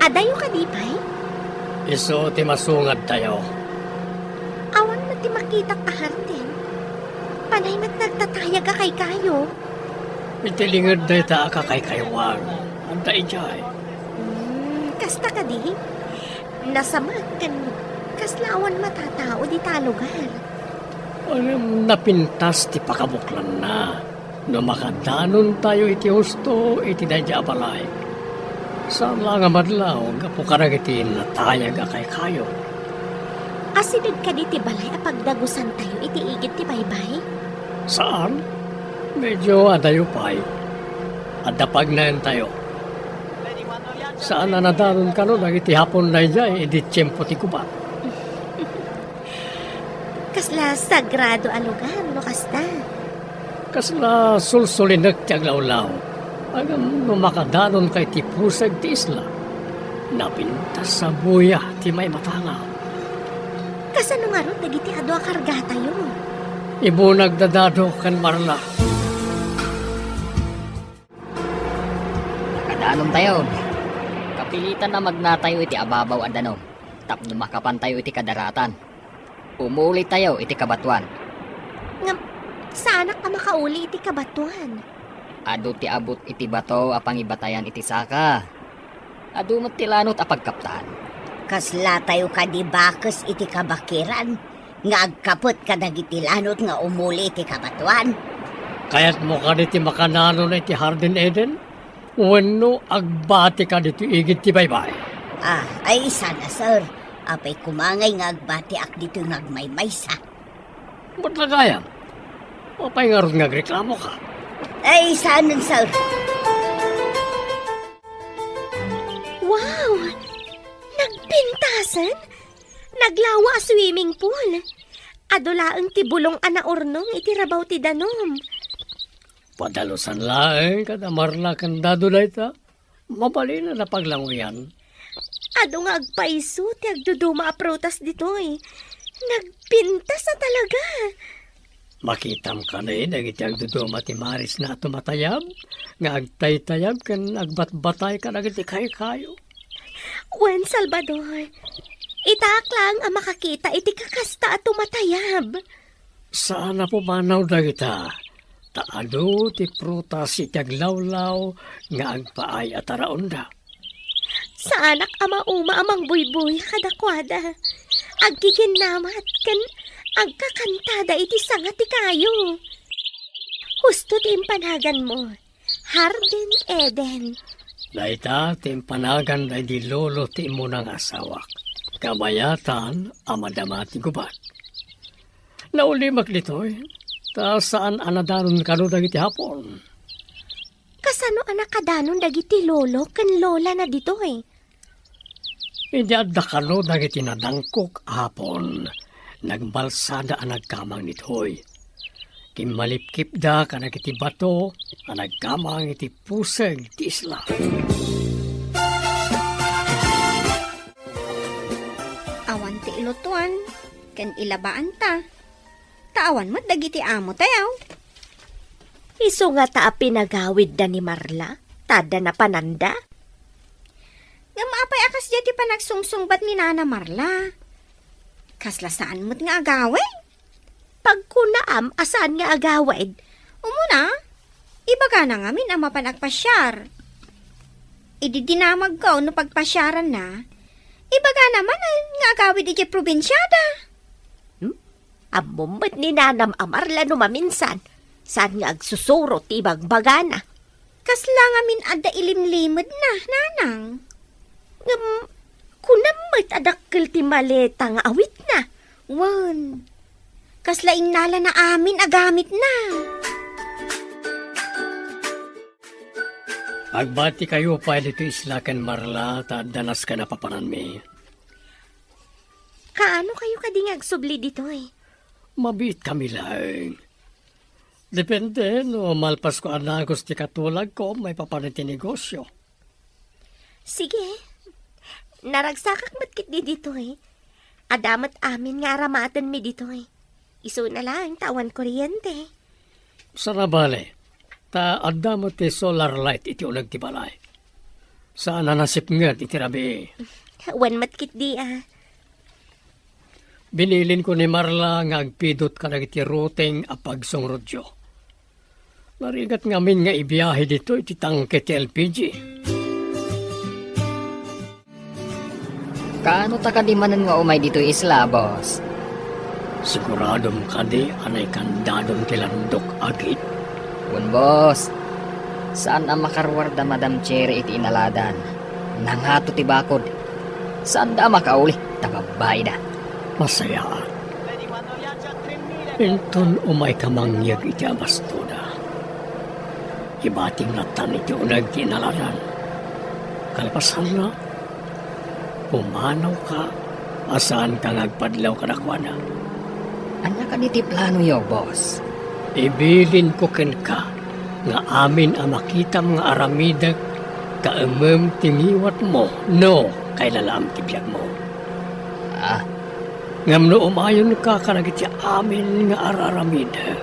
adayo ka di pa'y? Iso ti masungad tayo. Awan mo ti makita kahartin. Panay mat nagtatayag ka kay kayo. Itilingad na ita ka kay kaywang. Anda ijay. Kasta ka di? Nasamag kan kaslawan matatao di talugar. Alam napintas ti pakabuklan na. No makadanon tayo iti husto iti dadya balay. Saan lang nga madlaw, gapo karagiti natayag kay kayo. Asinid ka di ti balay apagdagusan tayo iti igit ti baybay? Saan? Medyo adayo pa'y. Adapag na yan tayo. Saan na nadaron ka no, nagiti hapon na ijay, edi tiyempo ti kubat. Kasla sagrado a lugar, no kasta. Kasla sulsulin nagtiaglaw-law. Agam no makadanon kay ti pusag ti isla. Napintas sa buya ti may matanga. Kasano nga ron, nagiti ado a karga tayo. Ibu nagdadado kan marla. Kadanom tayo. Kapilitan na magnatayo iti ababaw a danom. Tapno makapantayo iti kadaratan. Umuli tayo iti kabatuan. Ngam, sana ka makauli iti kabatuan. Adu ti abot iti bato apang ibatayan iti saka. Adu mo't tilanot apagkaptan. Kasla tayo ka di bakes iti kabakiran. Nga agkapot ka dagitilanot nga umuli iti kabatuan. Kaya't mo ka diti makananon iti Hardin Eden? Wenno agbati ka diti igit ti baybay. Ay sana sir. Apay kumangay nga agbati ak dito nagmaymaysa. Ba't lagayam? Apay nga ron nga reklamo ka. Ay sana sir. Wow! Nagpintasan? Naglawa a swimming pool. Adulaang ti bulong ana ornong iti rabaw ti danom. Padalusan laeng kada marla kan dado na ita. Mabali na napaglanguyan. Ado nga agpaiso ti agduduma a prutas ditoy. Nagpintas na talaga. Makitam ka na dagiti agduduma ti Maris na tumatayab. Nga agtay-tayab kan agbatbatay ka nagiti kayo. Juan Salvador, itak lang ang makakita iti kakasta at tumatayab. Sana po manaw dagita. Taado ti prutas iti aglawlaw nga agpaay at araunda. Sa anak ama uma amang buybuy kadakwada. Agkikinamat kan agkakantada iti sanga ti kayo. Husto ti impanagan mo. Hardin Eden. Daita timpanagan na di lolo ti mo ng asawak. Kabayatan amadama ti gubat. Naulimak ditoy. Ta saan anadaron kano dagiti hapon? Kasano anak kadanon dagiti lolo ken lola na ditoy. Hindi adda kano dagiti nadangkok hapon. Nagbalsada ang nagkamang nitoy. Kimalipkip da ka nagiti bato ang nagkamang iti puseg ti isla. Awan ti ilutuan, ken ilabaan ta. Taawan mo dagiti amo tayaw. Iso nga ta pinagawid da ni Marla. Tada na pananda. Nga maapay akas dyan ti panagsungsungbat ni Nana Marla. Kasla saan mo't nga agawin? Pag kunaam, asaan nga agawid? Umuna, ibaga na nga min ang mapanagpasyar. Ididinamag ko no pagpasyaran na. Ibaga naman nga agawid iti probinsyada. Amumbat ni Nanam Amarla no maminsan. Saan nga agsusuro ti bagbagana? Kasla nga min adda ilimlimod na, nanang. Kunamit adakkel ti maleta nga awit na. Wan, kasla innala na amin agamit na. Agbati kayo pa dito isla ken Marla ta danas ka na papanan mi. Kaano kayo kading agsubli ditoy? Mabit kami lang. Depende, no malpas ko anagos ti katulag ko, may papaniti negosyo. Sige. Naragsakak matkit di dito eh. Adamat amin nga aramatan mi dito eh. Iso na lang tawan kuryente. Sarabale, ta adda mo ti solar light iti unag ti balay. Saan nanasip nga iti rabi. Wan matkit di ah. Binilin ko ni Marla nga agpidot ka na iti routing apagsong rodyo. Narigat ngamin nga ibiyahe dito iti tangke ti LPG. Kaano ta kadimanan nga umay dito isla, boss? Siguradom kadi anay kandadom tilandok agit. Kun, boss. Saan ang makarwarda Madam Cherry iti inaladan? Nangato ti bakod. Saan da makauli? Tababay da. Masayaan. Inton umay kamangyag iti abastoda. Ibating natan iti unag tinalaran. Kalapasan na, pumanaw ka, asaan ka nagpadlaw ka nakwana. Anya ka niti plano yo, boss? Ibilin ko ken ka, nga amin ang makitam nga aramidag, kaamam tingiwat mo, no, kay lalaam tibiyag mo. Ah, Ngam no umayon ka kanagit amin nga araramidag.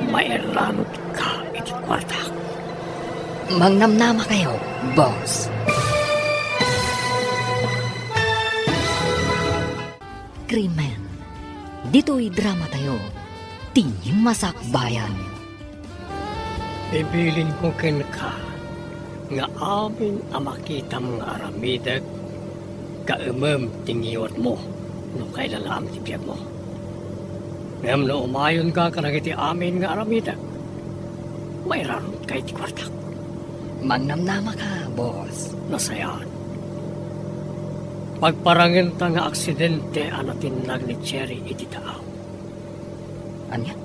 Mairanot ka iti kwarta. mangnamnama kayo, boss. Krimen. Dito'y drama tayo. Tingin masakbayan. Ibilin ko ken ka, nga amin ang makitam nga aramidag, kaamam tingiwat mo, no kay lalaam tibiyag mo. Ngam no umayon ka kanagiti amin nga aramidag, mayroon kay ti kwartak. Mangnamnama ka, boss. Nasayaan. Pagparangin ta nga aksidente anatin ni Cherry iti taaw. Anya?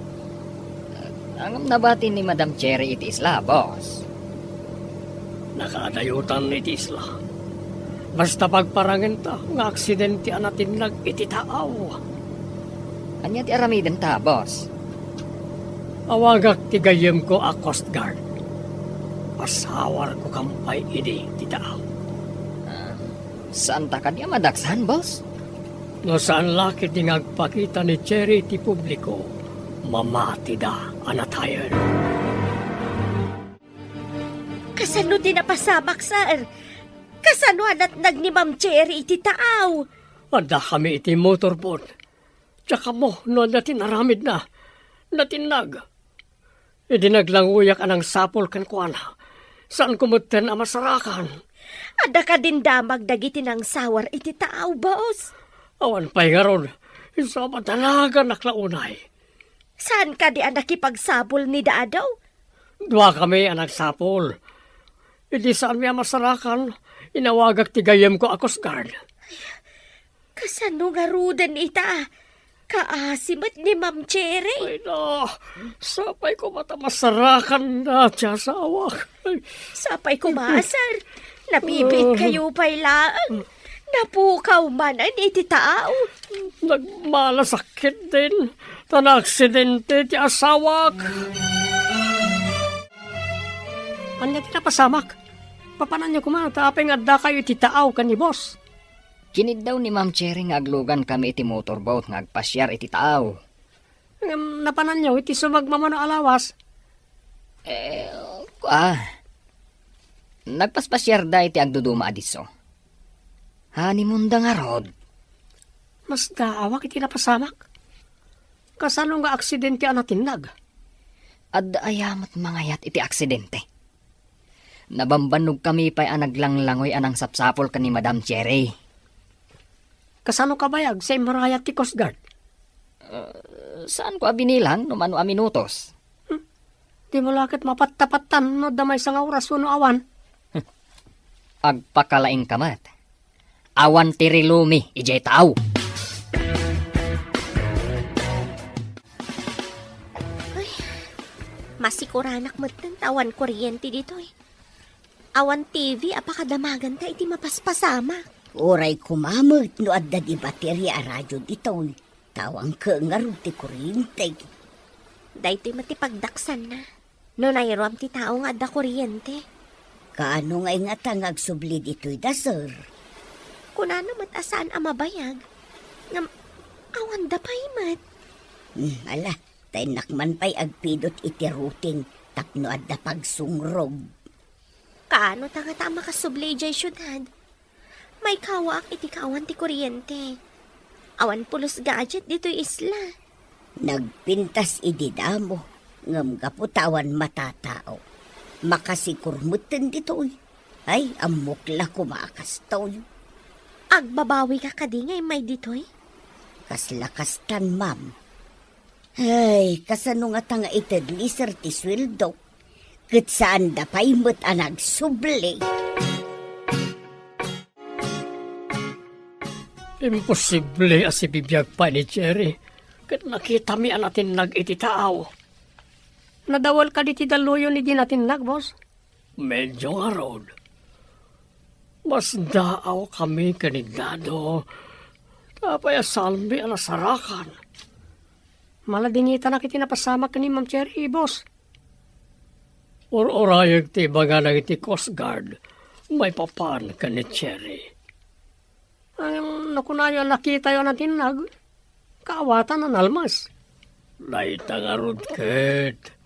Ang nabatin ni Madam Cherry iti isla, boss. Nakaadayutan iti isla. Basta pagparangin ta nga aksidente anatin iti taaw. Anya ti aramiden ta, boss. Awagak ti gayem ko a Coast Guard. Pasawar ko kampay idi ti taaw. Saan ta ka niya madaksan, boss? No saan laki ti ngagpakita ni Cherry ti publiko, mamati da anatayon. Kasano din napasamak, sir? Kasano anat ni Ma'am Cherry iti taaw? Ada kami iti motorboat. Tsaka mo, no natin aramid na. Natinag. Idinaglanguyak anang sapol kan kuana. Saan kumuten ang masarakan? Ada ka din damag dagiti ng sawar iti taaw, boss. Awan pa'y ngaron. Isa matalaga naklaunay. Saan ka di ang nakipagsabol ni Dadaw? Dua kami anak sapol. Idi saan may masarakan, inawagak ti gayem ko a Coast Guard. Kasano nga rudan ita? Kaasimat ni Ma'am Cherry. Ay na, sapay ko mata masarakan na siya sa awak. Ay, Sapay kumasar. Napipit kayo pa'y laan. Napukaw man ang iti taaw. nagmalasakit din. Tanaksidente ti asawak. Anya ti napasamak? Papanan niyo kumata, apeng adda kayo iti taaw kan ni boss. Kinid daw ni Ma'am Cherry nga aglugan kami iti motorboat nga agpasyar iti taaw. Napanan niyo, iti sumagmamano alawas. Nagpaspasyar da iti agduduma adiso. Hanimunda nga rod. Mas daawak iti napasamak. Kasano nga aksidente anatinag? Adda ayamat mangayat iti aksidente. Nabambanog kami pa'y anaglanglangoy anang sapsapol ka ni Madam Cherry. Kasano kabayag sa marayat ti Coast Guard? Saan ko abinilang numano a minutos? Di mo lakit mapattapatan no damay sa nga oras no awan. Agpakalaing kamat. Awan tirilumi, ijay tao. Masikuranak mo't tawan kuryente dito eh. Awan TV, apakadamagan ta iti mapaspasama. Oray kumamot no adda di baterya a radyo dito. Tawang ka nga ti kuryente. Dahito matipagdaksan na. No nairam ti tao nga da kuryente. Kaano nga tangag subli dito'y da, sir? Kunano matasaan ang mabayag. Ngam, awan da pa'y mat. Ala, tay nakman pa'y agpidot iti routing tapno adda pagsungrog. Kaano tanga ta makasubli jay syudad? May kawak iti kawan ti kuryente. Awan pulos gadget dito'y isla. Nagpintas ididamo, ngam gaputawan matatao. Makasikurmutin dito'y. Ay, amukla kumakastaw. Agbabawi ka kadi ngay may dito'y. Kaslakastan, ma'am. Ay, kasano nga tanga itadliser ti sweldo. Kat saan da pa'y mo't anag subli. Imposible as ibibiyag pa ni Jerry. Kat nakita mi natin nag-ititaaw. Nadawal ka diti daluyo ni di natin nag, boss? Medyo nga road. Mas daaw kami kanigado. Tapay asalmi alasarakan. Maladingita na kiti napasama ka ni Ma'am Cherry, boss. Or-orayag ti baga na iti Coast Guard. May papan ka ni Cherry. Ang nakunayo nakita yun natin kaawatan ng almas. Laita nga rod, Kate.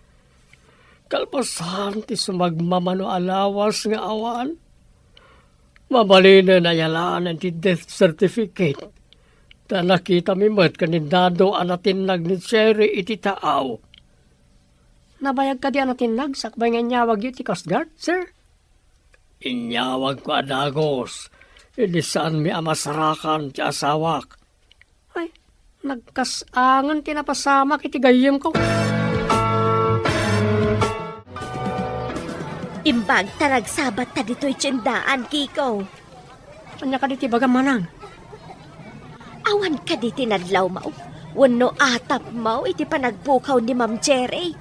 Kalpasan ti sumagmamano alawas nga awan. Mabalina na yalaan ti death certificate. Ta nakita mi mat kanindado anatin ni Cherry iti taaw. Nabayag ka di anatin sakbay nga nyawag yu ti Coast Guard, sir? Inyawag ko adagos. Hindi saan mi amasarakan ti asawak. Ay, nagkasangan tinapasamak iti gayem ko. Imbag tarag sabat ta dito'y tiyendaan, Kiko. Kanya ka diti baga manang. Awan ka di tinadlaw mau. Wano atap mau iti panagpukaw ni Ma'am Cherry.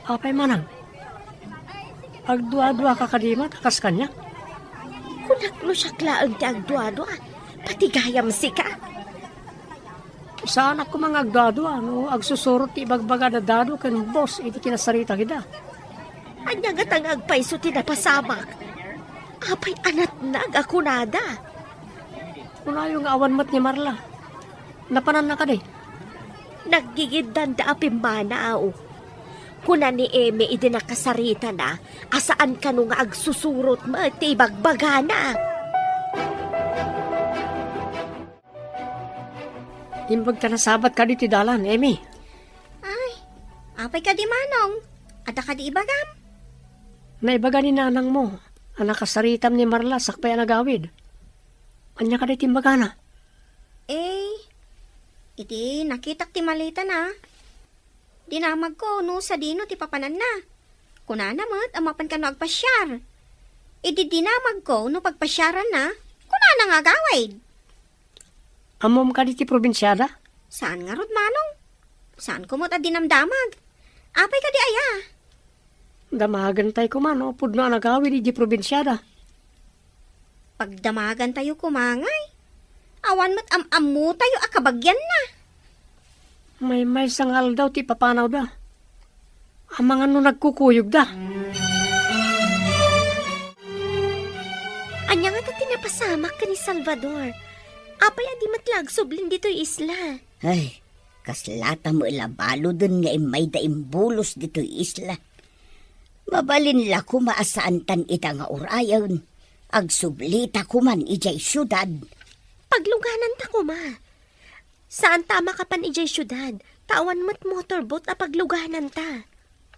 Apay manang. Agdua-dua ka kadima, takas kanya. Kunak no siya klaang ti agdua-dua. Pati gayam si ka. Saan ako mga agdua-dua, no? Agsusurot ti ibagbaga na dado kan boss, iti kinasarita kita. Anya nga tangag paiso tinapasamak. Apay anat nagakunada. Kuna yung awan mat ni Marla. Napanan na ka di. Naggigidan da apimbana ao. Kuna ni Eme idi nakasarita na, asaan ka nung agsusurot mo at ibagbaga na. Imbag ka na sabat ka di ti dalan, Emi. Ay, apay ka di manong. Ada ka di ibagam. Naibaga ni nanang mo. Anak kasaritam ni Marla, sakpay ang nagawid. Anya ka di timbaga na. Iti nakitak ti malita na. Dinamag ko no sa dino ti papanan na. Kuna namat amapan ka no agpasyar. Iti dinamag ko no pagpasyaran na. Kuna na nga gawid. Amom ka di ti probinsyada? Saan nga rod manong? Saan ko mo't dinamdamag? Apay ka di aya. Damagantay ko man, o pudno ang nagawid di probinsyada. Pagdamagan tayo kumangay. Awan mat am-amu tayo akabagyan na. May sangal daw ti papanaw da. Ang mga no nagkukuyog da. Anya nga tinapasamak ka ni Salvador. Apay adi matlag sublin dito'y isla. Ay, kaslata mo ilabalo dun nga may daimbulos dito'y isla. Mabalin la ko maasaantan ita nga urayon. Agsublita ko man ijay syudad. Pagluganan ta ko ma. Saan tama ka pan ijay syudad? Tawan mat motorboat a pagluganan ta.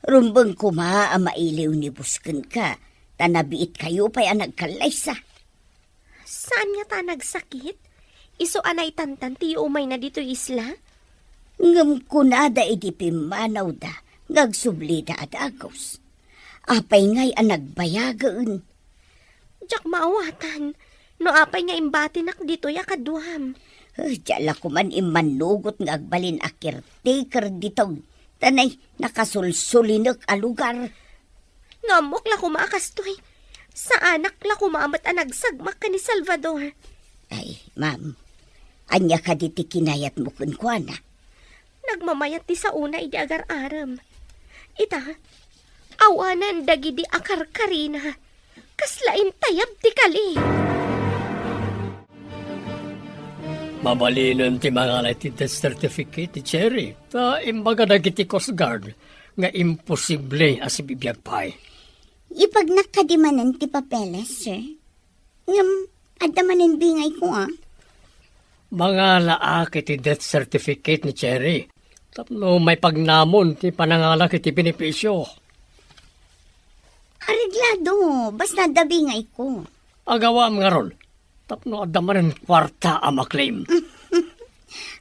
Rumbang ko ma mailiw ni busken ka. Tanabiit kayo pa'y nagkalaysa. Saan nga ta nagsakit? Iso anay tantan ti umay na dito isla? Ngam kunada iti pimanaw da. Ngagsublita at agos. Apay nga'y nagbayagaan. Diyak maawatan. No apay nga imbatinak dito ya kaduham. Diyala ko man imanugot nga agbalin a caretaker dito. Tanay, nakasulsulinak a lugar. Ngamok la kumakastoy. Sa anak la kumamat a nagsagmak ka ni Salvador. Ay, ma'am. Anya ka diti kinayat mo kunkwana. Nagmamayat ti sa una idi agar-aram. Ita, awanan dagidi akar-karina. Kaslain tayab ti kali. Mabalinan ti mga ti death certificate ti Cherry. Ta imbaga dagiti Coast Guard nga imposible as ibibiyag pa'y. Ipag nakadimanan ti papeles, sir. Ngam, adamanin bingay ko Mga laak iti death certificate ni Cherry. Tapno may pagnamon ti panangalak iti benepisyo. Areglado, basta dabingay ko. Agawa nga ron. Tapno adamanan kwarta ang maklaim.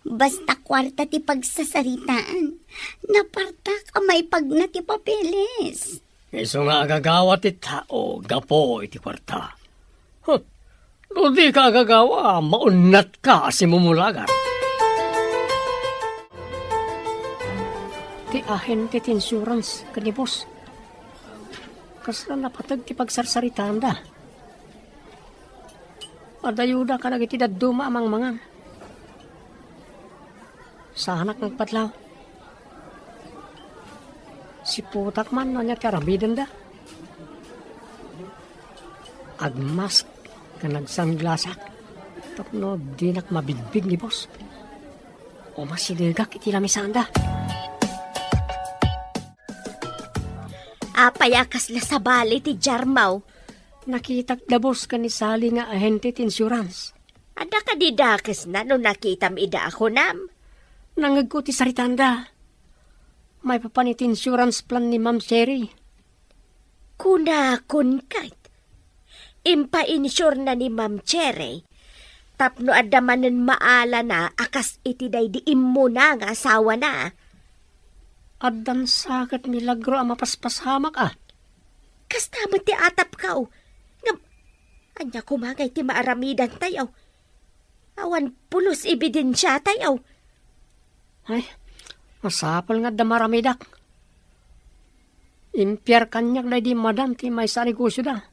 Basta kwarta ti pagsasaritaan. Napartak may pagna ti papeles. Iso nga agagawa ti tao, gapo iti kwarta. Huh. No di ka agagawa, maunat ka si mumulagan. Ti ahen ti insurance, kanibos. Kasla napatag ti pagsarsaritaan da. Adayuda ka nagiti daduma amang mangan. Sa anak nagpatlaw. Si putak man nanya karamidan da. Agmask ka nagsanglasak. Tapno di nak mabigbig ni boss. O masidegak iti lamisanda. Apayakas la sa bali ti Jarmaw. Nakitak da boss ka ni Sally nga ahente ti insurance. Ada ka didakes na no nakitam ida ako nam. Nangagko ti saritanda. May papanit insurance plan ni Ma'am Cherry. Kuna kun kahit. Impa-insure na ni Ma'am Cherry. Tapno adamanen maala na akas iti day di immo na nga asawa na. Adan sakat milagro ang mapaspasamak Kastama ti atap ka o. Anya kumagay ti maaramidan tayo. Awan pulos ebidensya tayo. Ay, masapal nga da maramidak. Impyar kanyak na di madam ti may sa negosyo da.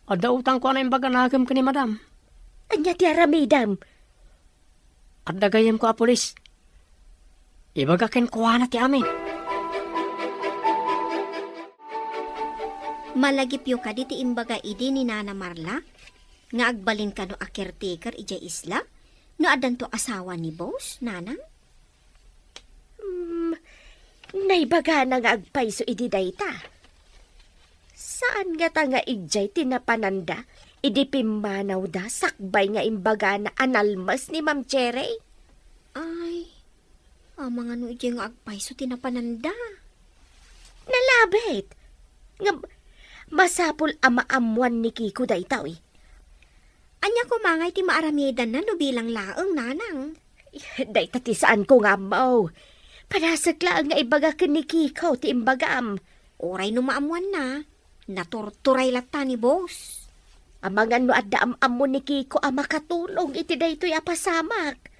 Ada utang ko na imbaga nagam ka ni madam. Anya ti aramidam. At dagayam ko a polis. Ibaga ken kuha na ti amin. Malagipyo ka di ti imbaga idi ni Nana Marla? Nga agbalin ka no a caretaker ija isla? No adan to asawa ni boss, nanang? Naibaga na nga agpaiso idi dayta. Saan nga ta nga ijay tinapananda? Idi pimanaw da sakbay nga imbaga na analmas ni Ma'am Cherry? Ay, mga no ijay nga agpaiso tinapananda. Nalabit. Nga masapul amaamuan ni Kiko daytaw eh. Anya ko mangay ti maaramidan na no bilang laeng, nanang. Dayta ti saan ko nga mau. Panasaglaan nga ibaga ka ni Kiko ti imbagam. Oray no maamuan na. Naturturay lata ni boss. Amangan no adda amamon ni Kiko ang makatulong iti daytoy apasamak.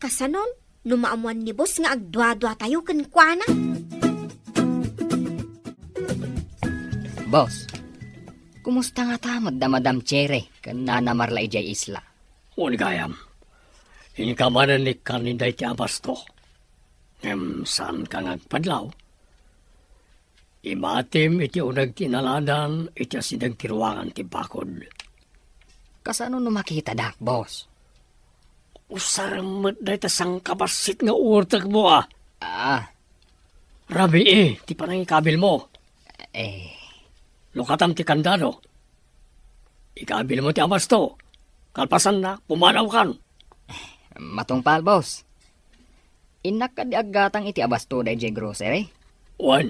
Kasanon, no maamuan ni boss nga agdwa-dwa tayo kenkwana. Boss, kumusta nga tamad da Madam Cherry kan Nana Marla ijay isla? Unigayam. Inikamanan ni kaninday ti abasto. Saan ka ngagpadlaw? Imatim iti unag tinaladan iti asidang tiruangan ti bakod. Kasano no makita dak, boss? Usaramat da ita sang kabasit nga urtak mo Rabi ti panangikabil mo. Lukatam ti kandado. Ikabil mo ti abasto. Kalpasan na, pumanaw kan. Matungpal, boss. Inak ka di aggatang iti abasto da ijay grocery? Wan.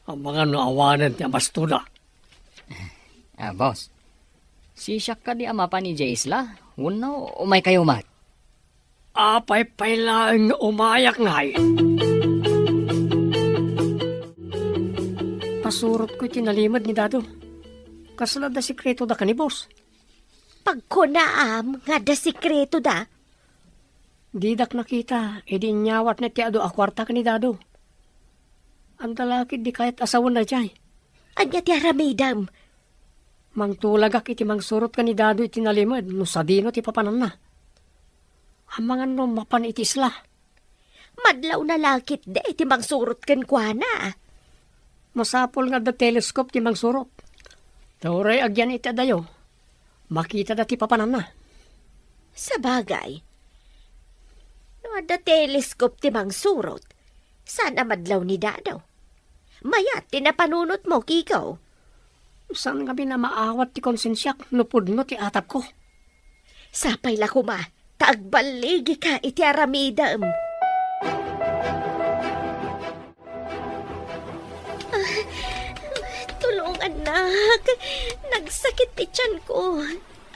Ang mga naawanan ti abasto da. Boss. Siyak ka di amapan ni Jay Isla? Uno, umay kayo mat? Apay lang umayak ngay. Pasurot ko tinalimad ni Dado. Kasalad da sikreto da ka ni boss. Pagkunaam nga da sikreto da. Didak nakita, edi nyawat na ti ado akwarta ka ni Dado. Ang talakid di kahit asawan na jay. Anya ti aramidam. Mangtulagak iti mangsurot ka ni Dado iti nalimad, no sa dino ti papanan na. Amangan no mapan iti isla. Madlaw na lakit de, iti magsurot ken kwa na. Masapol nga da telescope ti mangsurot. Tauray agyan iti adayo. Makita dati papanan na. Sa bagay, no ada telescope ti mangsurot, sana madlaw ni dadaw. Mayat, tinapanunot mo, Kikaw. Saan nga maawat ti konsensyak nupod no ti atap ko? Sapay la kuma, taagbaligi ka iti aramidam. Tulong anak, nagsakit ti tiyan ko.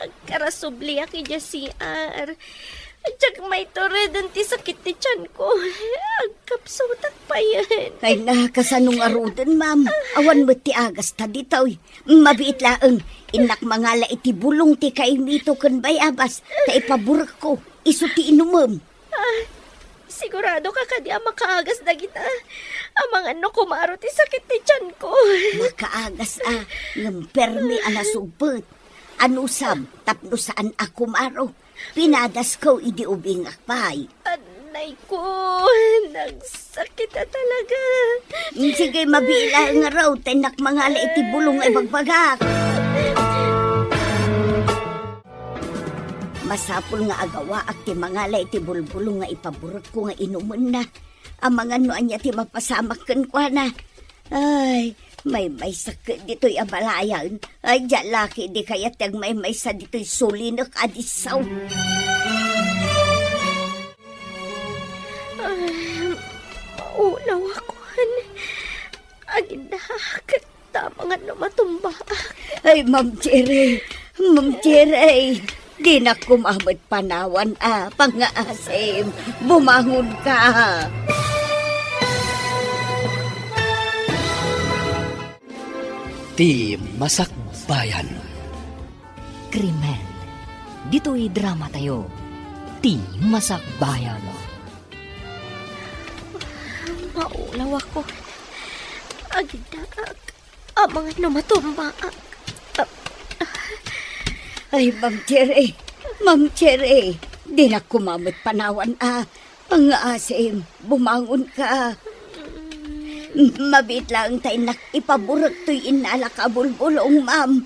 Agkarasubli aki CR. Diyak may toredan ti sakit ti tiyan ko. Agkapsutak pa yan. Kay nakasanong arudan, ma'am. Awan mo ti agas ta ditaw. Mabiit laeng. Inak mangala iti bulong ti kaimito kan bayabas. Ta ipaburak ko. Iso ti inumam. Sigurado ka kadi makaagas na kita. Amang ano kumaro ti sakit ti tiyan ko. Makaagas ngampermi anasubot. Anusam, tapno saan ako maro. Pinadas ko idi ubing akpay. Anay ko, nagsakit na talaga. Sige, mabila nga raw. Tinak mangala iti bulong ay bagbagak. Masapul nga agawa at ti mangala iti bulbulong nga ipaburot ko nga inuman na. Ang mga noan niya ti mapasamak kan kwa na. Ay, may sakit dito'y abalayan. Ay, diyan laki di kaya tiyag may sa dito'y sulinak adisaw. Maulaw ako. Aginak, tama nga na matumba. Ay, Ma'am Cherry, di na kumamot panawan pangaasim, bumangon ka. Ti Masakbayan. Krimen. Dito'y drama tayo. Ti Masakbayan. Maulaw ako. Aginak, ang mga matumba. Ay, Ma'am Cherry, di na kumamot panawan pangaasim, bumangon ka. Mabit lang tayo ipaburot to'y inalakabulbulong, ma'am.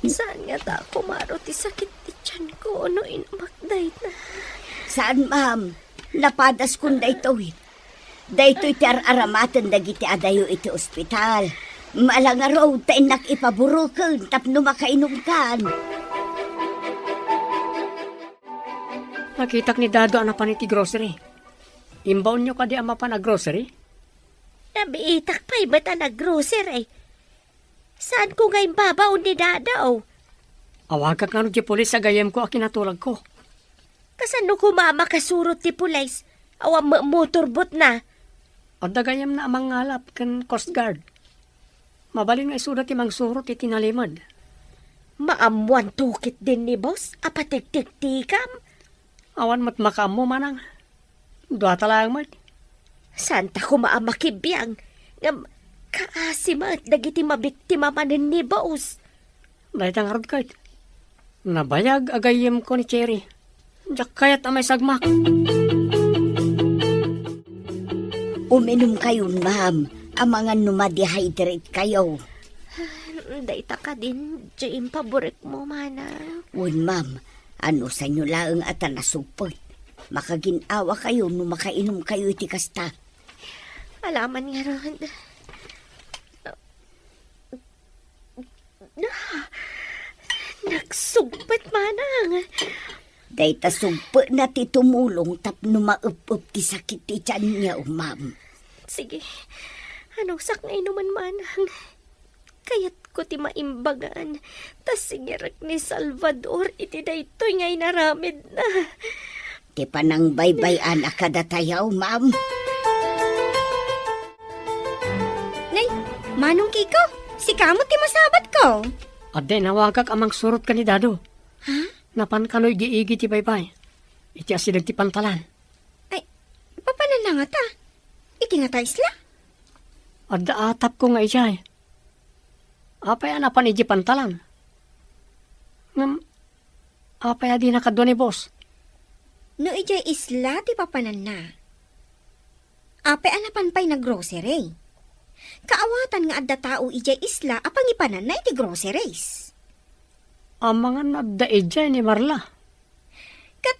Saan nga ta kumaro ti sakit ti tiyan ko no inamakday na. Saan, ma'am? Napadas kung daytoy. Daytoy ti aramatan dagiti adayo iti ospital. Malanga raw tayo ipaburukan tapno makainom kan. Nakitak ni Dado ang napan iti grocery. Imbaon nyo ka di ama pa na grocery? Nabiitak pa'y bata na grocery. Saan ko ngayon babaon ni Dadaw? Awagak nga no di polis sa gayem ko akinatulag ko. Kasano ko mama kasurot ti pulis? Awa motorbot na. O dagayem na amang ngalap kan Coast Guard. Mabalin nga isudat imang surot iti nalimad. Maamuan tukit din ni boss, apatik-tik-tikam. Awan mat makamo manang. Dua talang mat. Santa ko maamakibiyang. Ngam, kaasima at dagiti mabiktima manin ni boss. Dahit ang harod kahit. Nabayag agayem ko ni Cherry. Diyak kayat amay sagmak. Uminom kayo, ma'am. Ang mga numadehydrate kayo. Dayta ka din, Jane, paborik mo, manang. Uy, ma'am. Ano sa inyo laeng at nasupot. Makaginawa kayo no makainom kayo iti kasta. Alaman nga ron. Nagsugpat, manang. Dahita sugpo na ti tumulong tapno maup-up ti sakit ti tiyan niya, ma'am. Sige, anong saknay naman, manang? Kayat ko ti maimbagan. Tas singirak ni Salvador iti daytoy ngay naramid na. Ti panang baybayan akadatayaw, ma'am. Nay, Manong Kiko, si kamot ti masabat ko. Ade, nawagak amang surot ka ni Dado. Ha? Napan kano'y giigi ti baybay. Iti asidag ti pantalan. Ay, papanan na nga ta. Iti nga ta isla. Adda atap ko nga ijay. Apay anapan iji pantalan. Ngam, apay adi nakadwa ni boss. No ijay isla ti papanan na. Ape anapan pa'y na grocery. Kaawatan nga adda tao ijay isla apang ipanan na iti groceries. Ang mga nagdaidya ni Marla. Kat,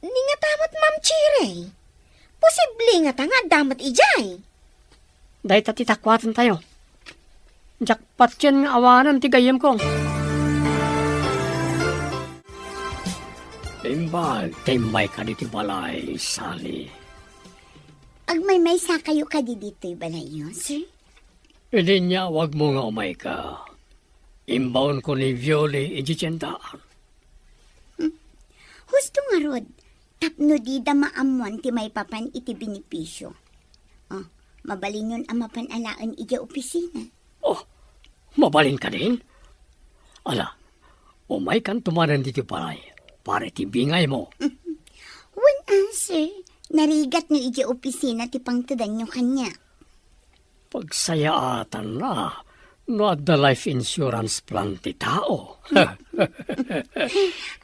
ni nga tamat Ma'am Chirey. Posible nga ta nga damat ijay. Dahil tatitakwatan tayo. Jackpot yan nga awanan ti gayem ko. Imbag, timay ka dito balay, Sally. Agmay-may sa kayo ka dito'y balay yun, sir? Hindi niya, wag mo nga umay ka. Imbaon ko ni Violi ijicendaan. Husto nga rod, tapno di da maamuan ti may papan iti binipisyo. Oh, mabalin yun ang mapanalaan iti opisina. Oh, mabalin ka din? Ala, umay kan tumanan dito balay. Para tibingay mo. One answer, narigat ni iti opisina ti pangtadan nyo kanya. Pagsayaatan na, no the life insurance plan ti tao.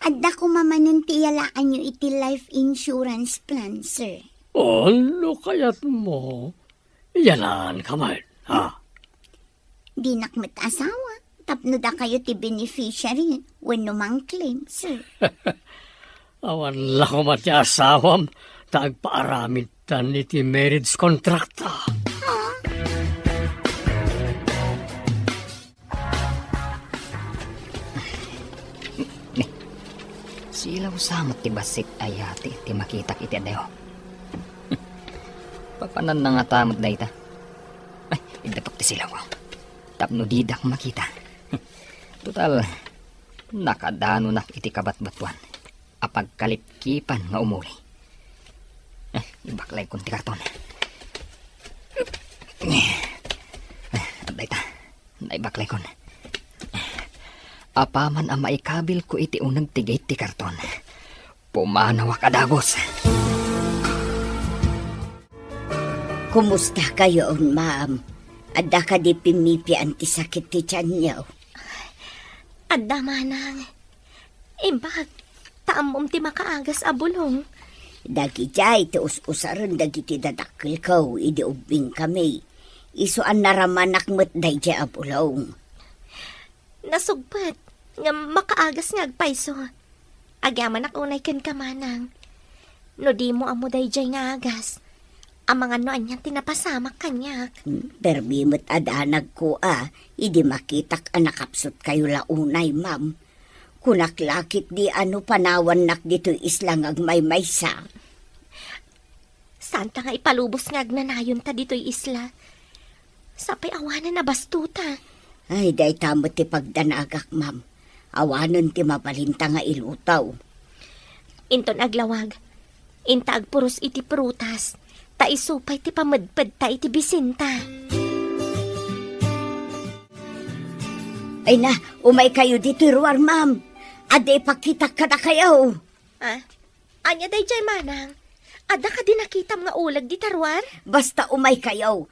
Adda ko mamanan ti yalaan nyo iti life insurance plan, sir. Ano kayat mo? Yalan ka man, ha? Di nakmat asawa, tapno da kayo ti beneficiary when numang claim, sir. Awan lang ko mati asawam, tagpaaramid tan iti marriage contract. Sila usamot ti basik ayati ti makitak iti adayo. Papanan na nga tamot da ita. Ay, idapok ti sila ko. Tapno didak makita. Total, nakadano nak iti kabat-batuan. Apag kalipkipan nga umuli. Ibaklay kong ti karton. At ita, naibaklay kon. Apaman ang maikabil ko iti unag tigay ti karton. Pumanawak adagos. Kumusta kayo, ma'am? Adda ka di pimipi antisakit ti tiyan niyo. Adda manang. Imbag, taamom ti makaagas a bulong. Dagi jay, ti us-usaran dagi ti dadakil ko, idi ubing kami. Iso an naramanak mo't day jay abulong. Nasugpat, nga makaagas nga agpaiso. Agyaman akunay ken ka manang. No di mo amo dayjay nga agas. Ang mga noan niyang tinapasamak kanyak. Perbimot adanag ko idi makitak anakapsot kayo launay, ma'am. Kunaklakit di ano panawan nak dito islang agmay-maysa. Santa nga ipalubos nga agnanayon ta dito'y isla. Sapay awanan na bastuta. Ay, day tamot ti pagdanagak, ma'am. Awanon ti mapalinta nga ilutaw. Inton aglawag. Inta agpuros iti prutas. Ta isupay ti pamadpad ta iti bisinta. Ay na, umay kayo dito, Ruar, ma'am. Ade, pakita ka na kayo. Anya dayjay manang. Ada ka din nakitam nga ulag di tarwar? Basta umay kayo.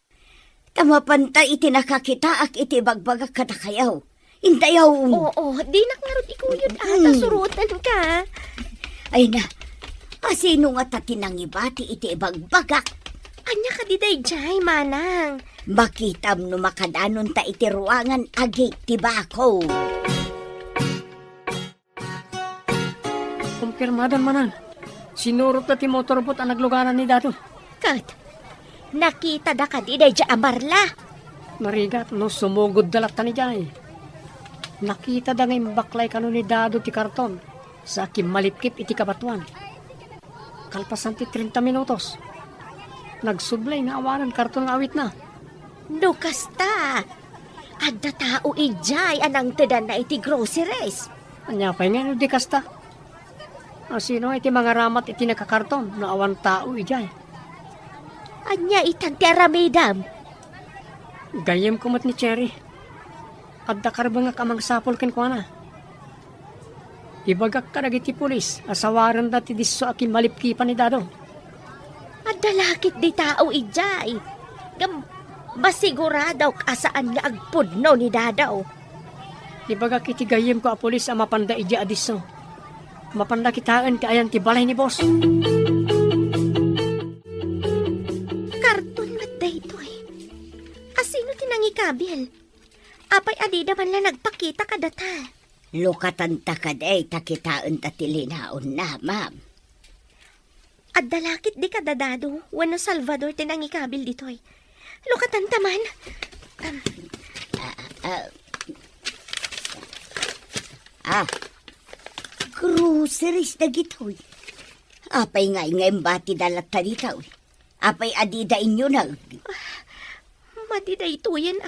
Tamapanta iti nakakita ak iti bagbagak ka na kayo. Intayaw. Oo, di naknarot ikuyod ata surutan ka. Ay na, sino nga tatinang ibati iti bagbagak? Anya ka di dayjay manang. Makitam no makadanon ta iti ruangan agi tibako. Kumpirmadan manan. Sinurot na ti motorbot ang naglugaran ni Dato. Kat, nakita da ka di dayjay amarla. Marigat no sumugod dalak ta ni Jay. Nakita da ngay baklay kano ni Dado ti karton sa aking malipkip iti kabatuan. Kalpasan ti 30 minutos. Nagsublay nga awanan karton nga awit na. Lukas ta. Adda tao ijay anang tedan na iti groceries. Anya pa nga no di kasta. Sino iti mga ramat iti nakakarton na awan tao ijay. Anya itan ti aramidam. Gayem kumot ni Cherry. Adda karbang nga kamang sapol ken ko na. Ibagak ka dagiti pulis, asawaran dati diso aking malipkipan ni Dado. Adda lakit di tao ijay. Basiguradaw kasaan nga agpudno ni Dadaw. Ibagak iti gayem ko a pulis ang mapanda ija adiso. mapandakitaan ti ayan ti balay ni boss. Karton mat daytoy. Asino tinangikabil? Apay adida man la nagpakita kadata. Lukatan ta kaday takitaan ta tilinaon na, ma'am. At dalakit di kadadado, wano Salvador tinangikabil ditoy. Lukatan taman. Groceries na gitoy. Apay ngay bati dalat ta dito. Apay adida inyo na. Madidaytoyan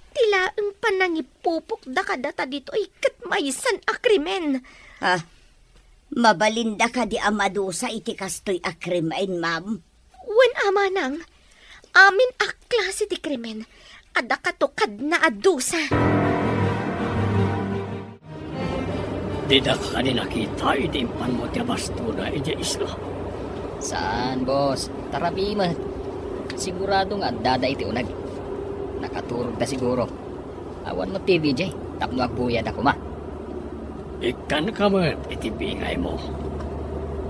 Tila ang panangipupok da kadata ditoy kat maysan akrimen. Mabalinda ka di amadusa iti kastoy akrimain, ma'am. Wen ama nang, amin klase ti krimen. Ada katukad na adusa. Di da ka ni nakita idimpan mo ti bastuna iti isla. Saan, boss? Tarabi man. Sigurado nga dada iti unag. Nakaturog na siguro. Awan mo TV, Jay. Tapno agbuyad ako ma. Ikan ka man iti bingay mo.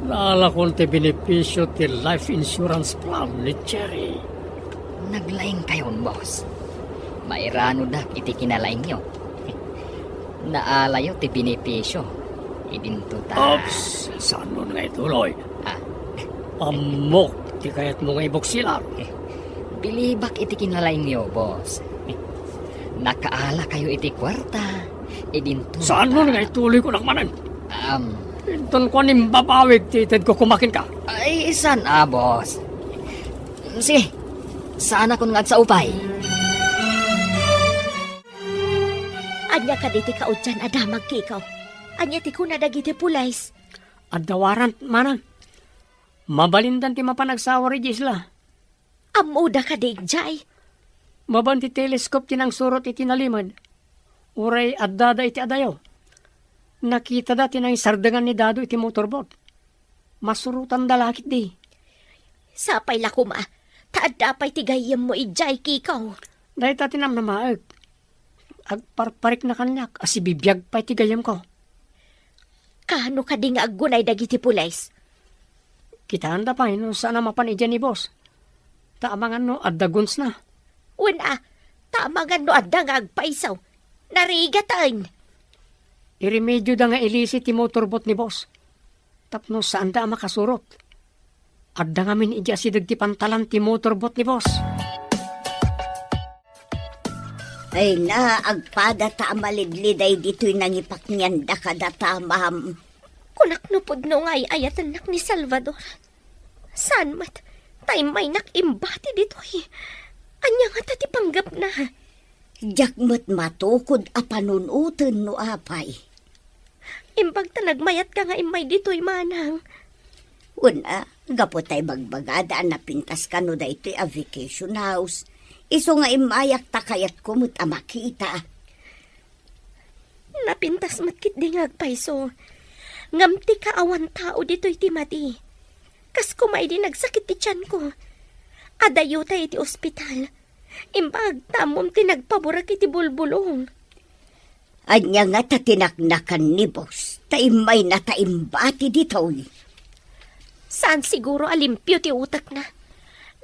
Lalakon ti benepisyo ti life insurance plan ni Cherry. Naglaing kayon, boss. Mairano dak iti kinalaing nyo. Naalayo ti benepisyo. Ibinto ta. Ops! Saan mo nga ituloy? Amok ti kayat mo nga ibuksilar. Bilibak iti kinalaing nyo, boss. Nakaala kayo iti kwarta. Ibinto Saan mo nga ituloy ko nakmanan? Um, Inton ko nimbabawig ti ited ko kumakin ka. Ay, saan boss? Sige, saan ako nga sa upay? Anya ka diti kaudyan adamag kikaw. Anya ti kuna dagiti pulays. At dawaran, manang. Mabalindan ti mapanagsawa ri isla. Amuda ka jay. Maban ti teleskop tinang surot iti nalimad. Uray at dada iti adayaw. Nakita dati na sardangan ni Dado iti motorbot. Masurutan dalakit di. Sapay lakuma. Taadapay ti gayem mo ijay kikaw. Dahil tati nam na maag. Agparparik na kanyak. Asibibiyag pa iti gayam ko. Kano ka di nga agunay dagiti pulays? Kitaan da pa no sana mapanidyan ni boss. Taamangan no addaguns na. Una, tamangan no adda nga agpaisaw. Narigatan. Iremedyo da nga ilisi ti motorbot ni boss. Tapno saan da makasurot. Adda nga min ija si ti pantalan ti motorbot ni boss. Ay na, agpada ta amalidliday dito'y nangipak niyan da kadata, ma'am. Kunak no pudno nga ayatan nak ni Salvador. San mat, tay may nakimbati dito Anya nga tati panggap na. Jakmat matukod a panunutan no apay. Imbag ta nagmayat ka nga imay dito'y manang. Una, gapotay bagbagada na pintas ka no da ito'y a vacation house. Iso nga imayak ta kayat kumut a makita. Napintas matkit di nga agpaiso. Ngamti ka awan tao dito'y timati. Kas kumay di nagsakit ti tiyan ko. Adayo tayo iti ospital. Imbag tamom ti nagpaburak iti bulbulong. Anya nga ta tinaknakan ni boss. Taimay na taimbati dito'y. Saan siguro alimpyo ti utak na?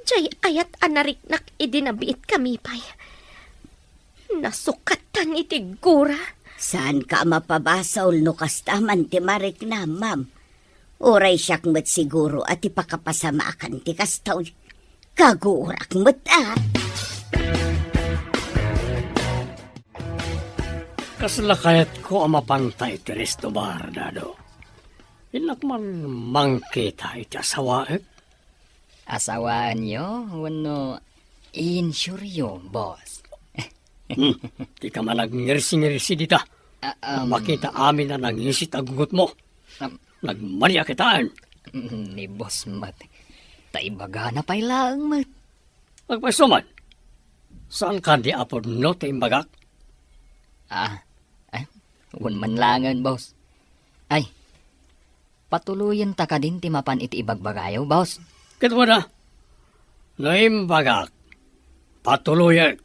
Jay ayat anariknak idinabiit kami pay. Nasukatan iti gura. Saan ka mapabasaw no kastaman ti marik na, ma'am? Oray siyak met siguro at ipakapasamakan ti kastaw. Kagurak met Kaslakayat ko ang mapantay ti Restobar, Dado. Inak man mangkita iti asawaek. Asawaan nyo, wano insuryo, boss. Di ka man nag-ngirsi-ngirsi dita. Makita amin na nangisit agugot mo. Nagmaniya kitaan. Ni boss mat. Taibaga na pa'y lang mat. Magpasuman. Saan ka di apod no taimbagak? Wan man langan, boss. Ay, patuluyan ta ka din ti mapan iti ibagbagayaw, boss. Kito na. Naimbagak. Patuloyan.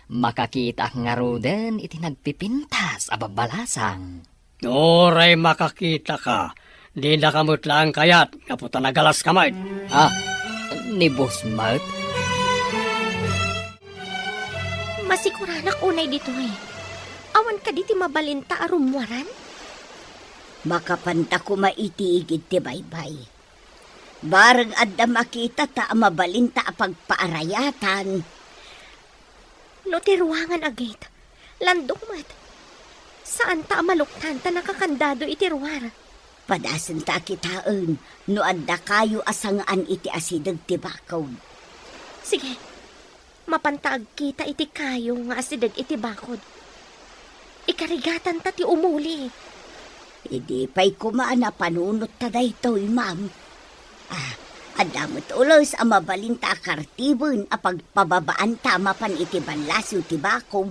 makakita nga ruden iti nagpipintas a babalasang. Oray makakita ka. Di na kamot lang kayat, kaputa nagalas kamay. Ah, ni Boss Mart? Masikuranak unay dito eh. Awan ka di ti mabalinta arumwaran? Makapanta ko maitiigid ti baybay. Bareng adda makita ta mabalinta a pagpaarayatan. No ti ruangan agit. Landong mat. Saan ta maluktan ta nakakandado iti ruwar? Padasan ta kitaan, no adda kayo asangaan iti asidag ti bakaw. Sige, mapantag kita iti kayo nga asidag iti bakod. Ikarigatan ta ti umuli. Idi pa'y kumaan na panunot ta daytoy, ma'am. Adamot ulos ang mabalinta kartibon a pagpababaan tama pan iti banlasyo ti bakaw.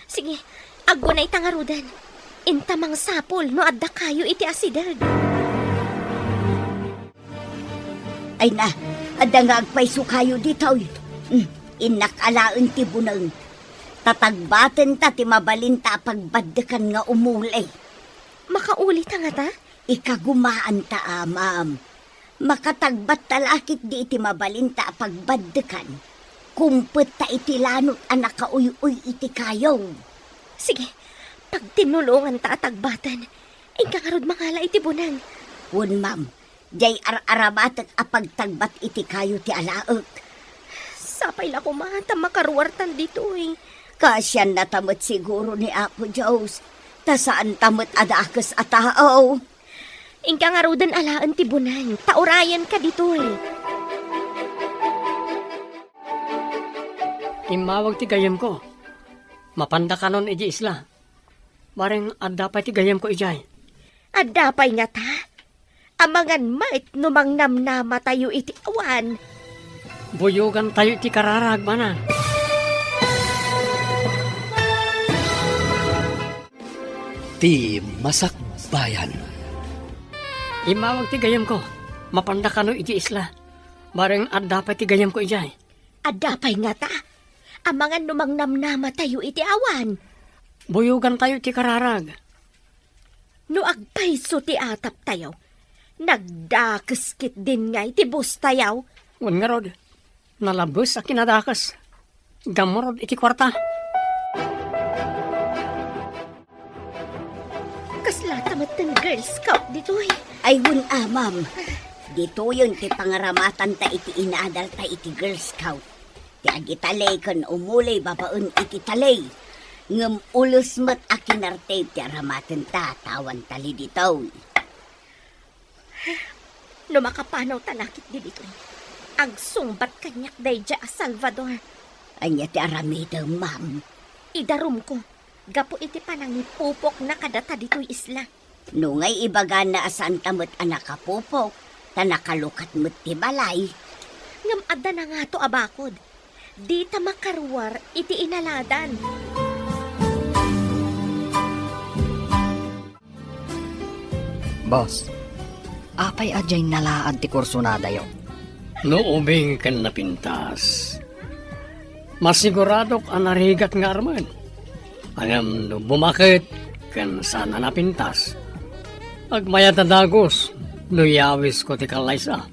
Sige, agunay tangarudan. Intamang sapol no adda kayo iti asidag. Ay na, adda nga agpayso kayo ditoy. Inakalaan ti bunang. Tatagbaten ta ti mabalinta pagbaddekan nga umulay. Makauli ta nga ta? Ikagumaan ta, ma'am. Makatagbat talakit di iti mabalinta pagbaddekan. Kumpet ta iti lanot a nakauy-uy iti kayo. Sige, pag tinulungan ta atagbatan, inkangarod mangala iti bunang. Wun, ma'am. Jay ar-arabatet a pagtagbat iti kayo ti alaek. Sapay la kumata makaruwartan dito eh. Kasyan na tamot siguro ni Apo Diyos. Ta saan tamot adakas a tao. Inkangarudan alaan ti bunang, taurayan ka dito eh. Imawag ti gayam ko. Mapanda ka nun iji isla. Bareng adda pa ti gayam ko ijay. Adapay nga ta. Amangan mait numang namnama tayo iti awan. Buyugan tayo ti kararag mana. Ti Masakbayan. Imawag ti gayam ko. Mapanda ka nun iji isla. Bareng adda pa ti gayam ko ijay. Adapay nga ta. Amangan numang namnama tayo iti awan. Buyugan tayo ti kararag. No agpayso ti atap tayo. Nagdakiskit din nga iti bus tayaw. Wan nga rod. Nalabos a kinadakas. Gamorod iti kwarta. Kasla tamat ng Girl Scout dito eh. Ay, wun, ma'am. Dito yun ti pangaramatan ta iti inaadal ta iti Girl Scout. Ti agitalay kan umulay babaon iti talay. Ngem ulos mat akinarte ti aramatan ta tawan tali dito. No makapanaw talakit di dito eh. Agsungbat kanyak dayja a Salvador. Anya ti aramida, ma'am. Idarum ko. Gapo iti panangipupok na kadata dito'y isla. No ngay ibaga na asan tamot anak kapupok. Ta nakalukat mo't ti balay. Ngam adda na nga to abakod. Di ta makaruwar iti inaladan. Boss, apay adyay nalaad ti kurso na dayo. No ubing kan napintas. Masiguradok ang narigat nga arman. Angam no bumakit kan sana napintas. Agmayat na dagos, no yawis ko ti kalaysa.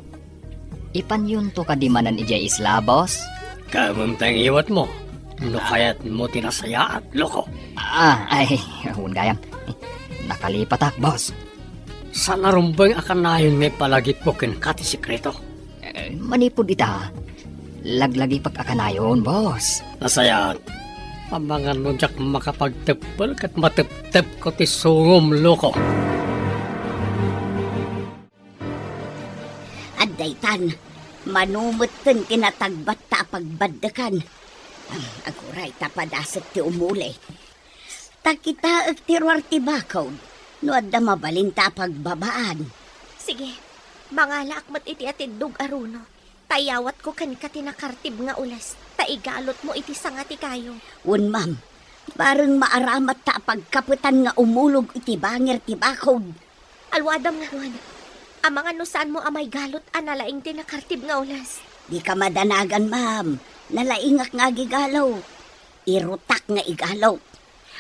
Ipan yun to kadimanan ijay isla, boss? Kamamtang iwat mo, no kayat mo tinasaya at loko. Ay, hun gayam. Nakalipat ak, boss. Sa narumbang akan nayon may palagip ko kin kati sikreto. Manipod ita. Laglagi pag-akanayon, boss. Nasayat, pamangan mo jak makapagtepal kat matep-tep ko ti sungom loko. Addaytan, manumutten kinatagbat ta pagbaddakan. Aguray tapadasat ti umulay. Takita ti ruar ti bakaw. No adda mabalinta pagbabaan. Sige, mangala akmat iti atindog aruno. Tayawat ko kan ka tinakartib nga ulas. Taigalot mo iti sangati kayo. Wun, ma'am. Parang maaramat ta pagkaputan nga umulog iti bangir ti bakaw. Alwadam nga ruan. Amangan no saan mo amay galot analaing tinakartib nga ulas. Di ka madanagan, ma'am. Nalaingak nga gigalaw. irutak nga igalaw.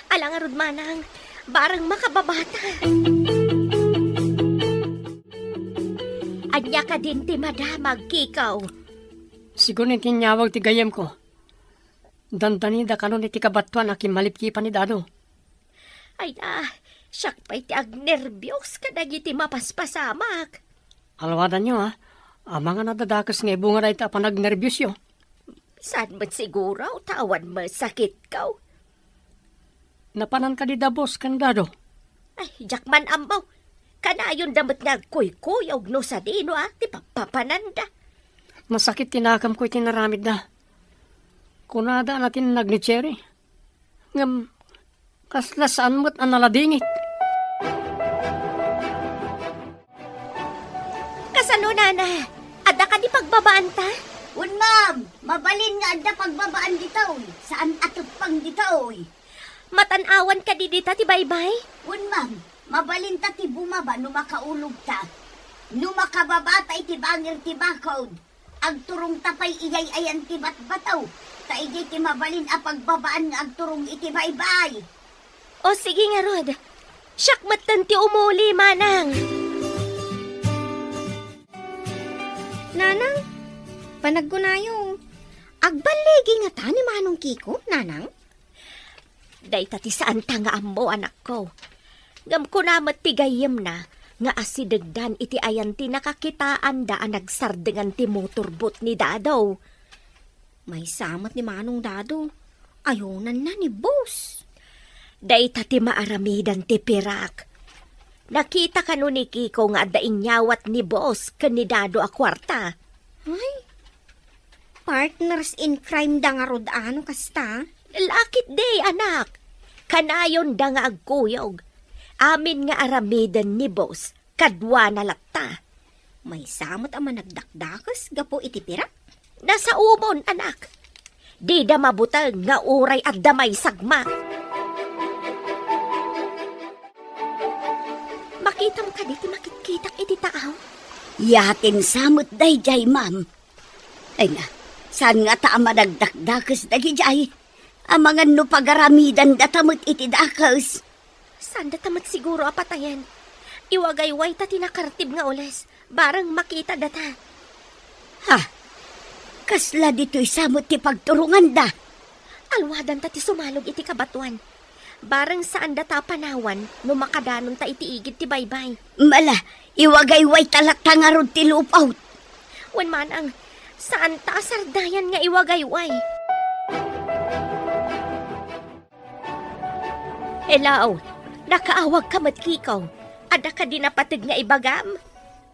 Alang arod manang, barang makababata. Anya ka din ti madamag, Kikaw. Siguro ni tinyawag ti gayem ko. Dandani da kanon iti kabatuan aking malipkipan ni Dado. Ay na, siyak pa'y ti agnervyos ka dagiti mapaspasamak. Alawadan nyo ha. Ang mga nadadakas nga bunga na ita panagnervyos yo. Saan ba't siguro tawan mo sakit kaw? Napanan ka di da boss kan Dado. Ay, jakman ambaw. Kanayon damat nga kuy-kuy og no sa dino ti papapananda. Masakit tinakam ko itinaramid na. Kunada natin nagnitseri. Ngam, kaslasaan mo't analadingit. Kasano nana? Ada ka di pagbabaan ta? Un ma'am, mabalin nga adda pagbabaan ditaw. Saan atot pang ditaw? Matanawan ka di dita ti baybay? Un ma'am, mabalin ta ti bumaba no makaulog ta. No makababa ta iti bangir ti bakod. Agturong tapay iyay ayan ti batbataw. Ta ijay ti mabalin a pagbabaan nga agturong iti baybay. O sige nga Rod. Siyak matan ti umuli manang. Nanang, panaggunayo. Agbaligi nga ta ni Manong Kiko, Nanang? Day tati saan ta nga ammo anak ko. Ngam ko namat ti gayem na nga asidagdan iti ayan ti nakakitaan da nagsardengan ti motorbot ni Dadaw. May samat ni Manong Dado. Ayonan na ni boss. Day tati maaramidan ti pirak. Nakita ka no ni Kiko nga dainyawat ni boss kanidado a kwarta. Ay, partners in crime da nga rod ano kasta? Lakit day anak. Kanayon da nga agkuyog. Amin nga aramidan ni boss kadwa na latta. May samat ang managdakdakas gapo iti pirak. Nasa umon anak. Di da mabutag nga uray at damay sagma. Makitam ka diti makitkitak iti taaw. Yatin samot day jay ma'am. Ay nga, saan nga ta managdakdakas dagi jay? Amangan no pagaramidan datamot iti dakas. Saan datamat siguro apatayan? Iwagayway ta tinakartib nga oles. Barang makita data. Ha? Kasla dito'y samot ti pagturungan da. Alwadan ta ti sumalog iti kabatuan. Barang saan data panawan no makadanon ta iti igid ti baybay. Mala, iwagayway talakta nga rod ti lupaw. Wen man ang saan ta sardayan nga iwagayway. Hello, nakaawag ka mat Kikaw. Ada ka di napatig nga ibagam?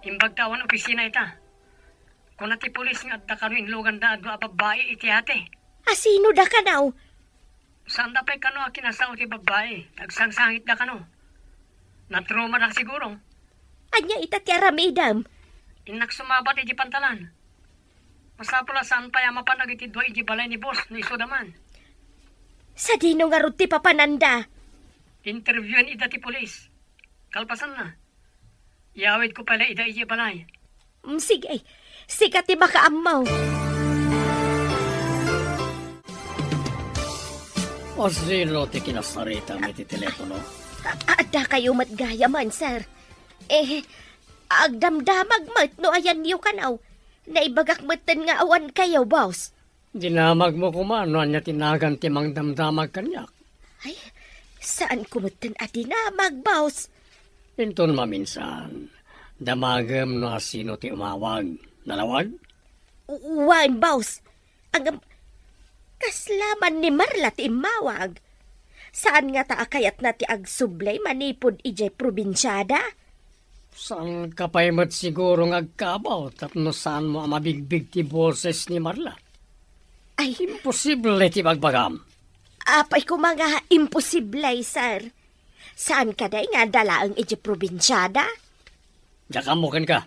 Imbagtawan opisina ita. Kung nati pulis nga at kano inlugan da adwa babae iti ate. Asino da ka now? Saan da pa'y kano akinasaw ti babae? Nagsangsangit da kano. Natruma na siguro. Anya ita ti aramidam. Inak sumabat iti pantalan. Masapula saan pa mapanag iti dwa iti balay ni boss no iso daman. Sa dino nga rod ti papananda. Interviewin ida ti pulis. Kalpasan na. Iawid ko pala ida iti balay. Sige, sikat ti makaamaw. O sino ti kinasarita mo iti telepono? Ada kayo matgaya man, sir. Agdamdamag mat no ayan niyo kanaw. Naibagak matan nga awan kayo, boss. Dinamag mo kumano anya tinagan ti mang damdamag kanyak. Ay, saan kumatan at dinamag, boss? Inton maminsan. Damagam no sino ti umawag. Nalawag? Wan, boss. Ang kaslaman ni Marla ti imawag. Saan nga ta akayat na ti agsublay manipod ijay probinsyada? Saan ka pa'y mat siguro ngagkabaw tapno saan mo ang mabigbig ti boses ni Marla? Ay, Imposible ti bagbagam. apay ko mga imposiblay, sir. Saan ka day nga dalaang ijay probinsyada? Jakamukin ka.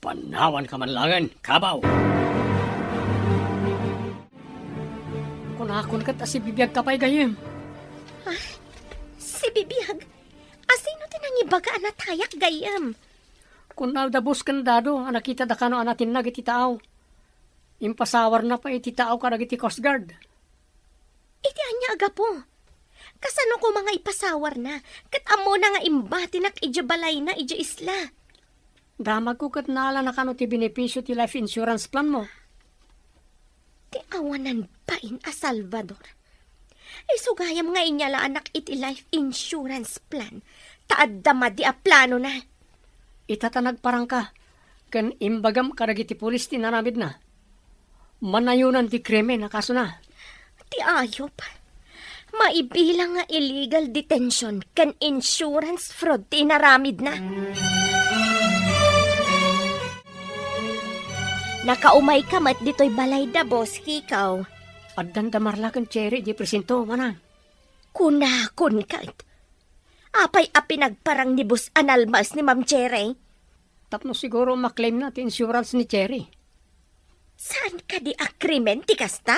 Panawan ka manlangan, kabaw. Kunakon ka ta si bibiyag ka pa'y gayem. Si Bibiyag, asino tinangibaga na tayak gayam? Kung naldabos kandado, anakita da kano anatin nag iti tao. Impasawar na pa iti tao karag iti Coast Guard. Iti anya niya agapo. Kasano ko mga ipasawar na, kat amo na nga imbati nak ija balay na ija isla. Damag ko kat naala na kano ti benepisyo ti life insurance plan mo. Ti awanan pa in a Salvador. Isugayam nga inyala anak iti life insurance plan. Taad dama di a plano na. Itatanag parang ka. Kan imbagam karagiti pulis ti naramid na. Manayunan ti krimen na kaso na. Ti ayop. Maibilang nga illegal detention kan insurance fraud ti naramid na. Nakaumay ka mat dito'y balay da boss hikaw. At dandamarlakan cherry di presento manang. Kunakon kat. Apay a pinagparang ni Bus Analmas ni Ma'am Cherry. Tapno siguro maklaim na ti insurance ni Cherry. Saan ka di agreement ti kasta?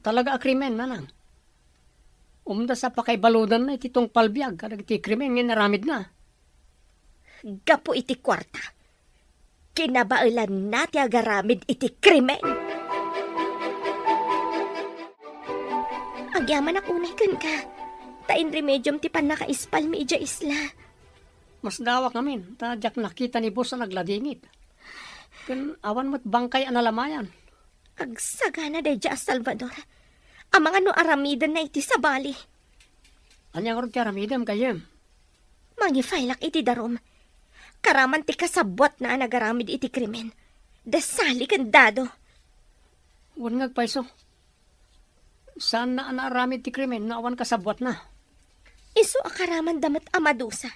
Talaga krimen manang. Umda sa pakaibaludan na iti tong palbiag kadag ti krimen nga naramid na. Gapo iti kwarta. Kinabailan na ti agaramid iti krimen. Agyaman ak unay kan ka. Tain remedyom ti pan nakaispal mi ija isla. Mas dawak namin. Tadyak nakita ni boss na nagladingit. Kan awan mo't bangkay analamayan. Agsagana day ja Salvador. Ang mga no aramidan na iti sa bali. Anyang ron ti aramidam kayem. Mangifailak iti darom. Karaman ti kasabot na nagaramid iti krimen. Dasali kan dado. Wan ngagpaiso. Saan na anaramid ti krimen na awan kasabwat na. Iso akaraman damat amadusa.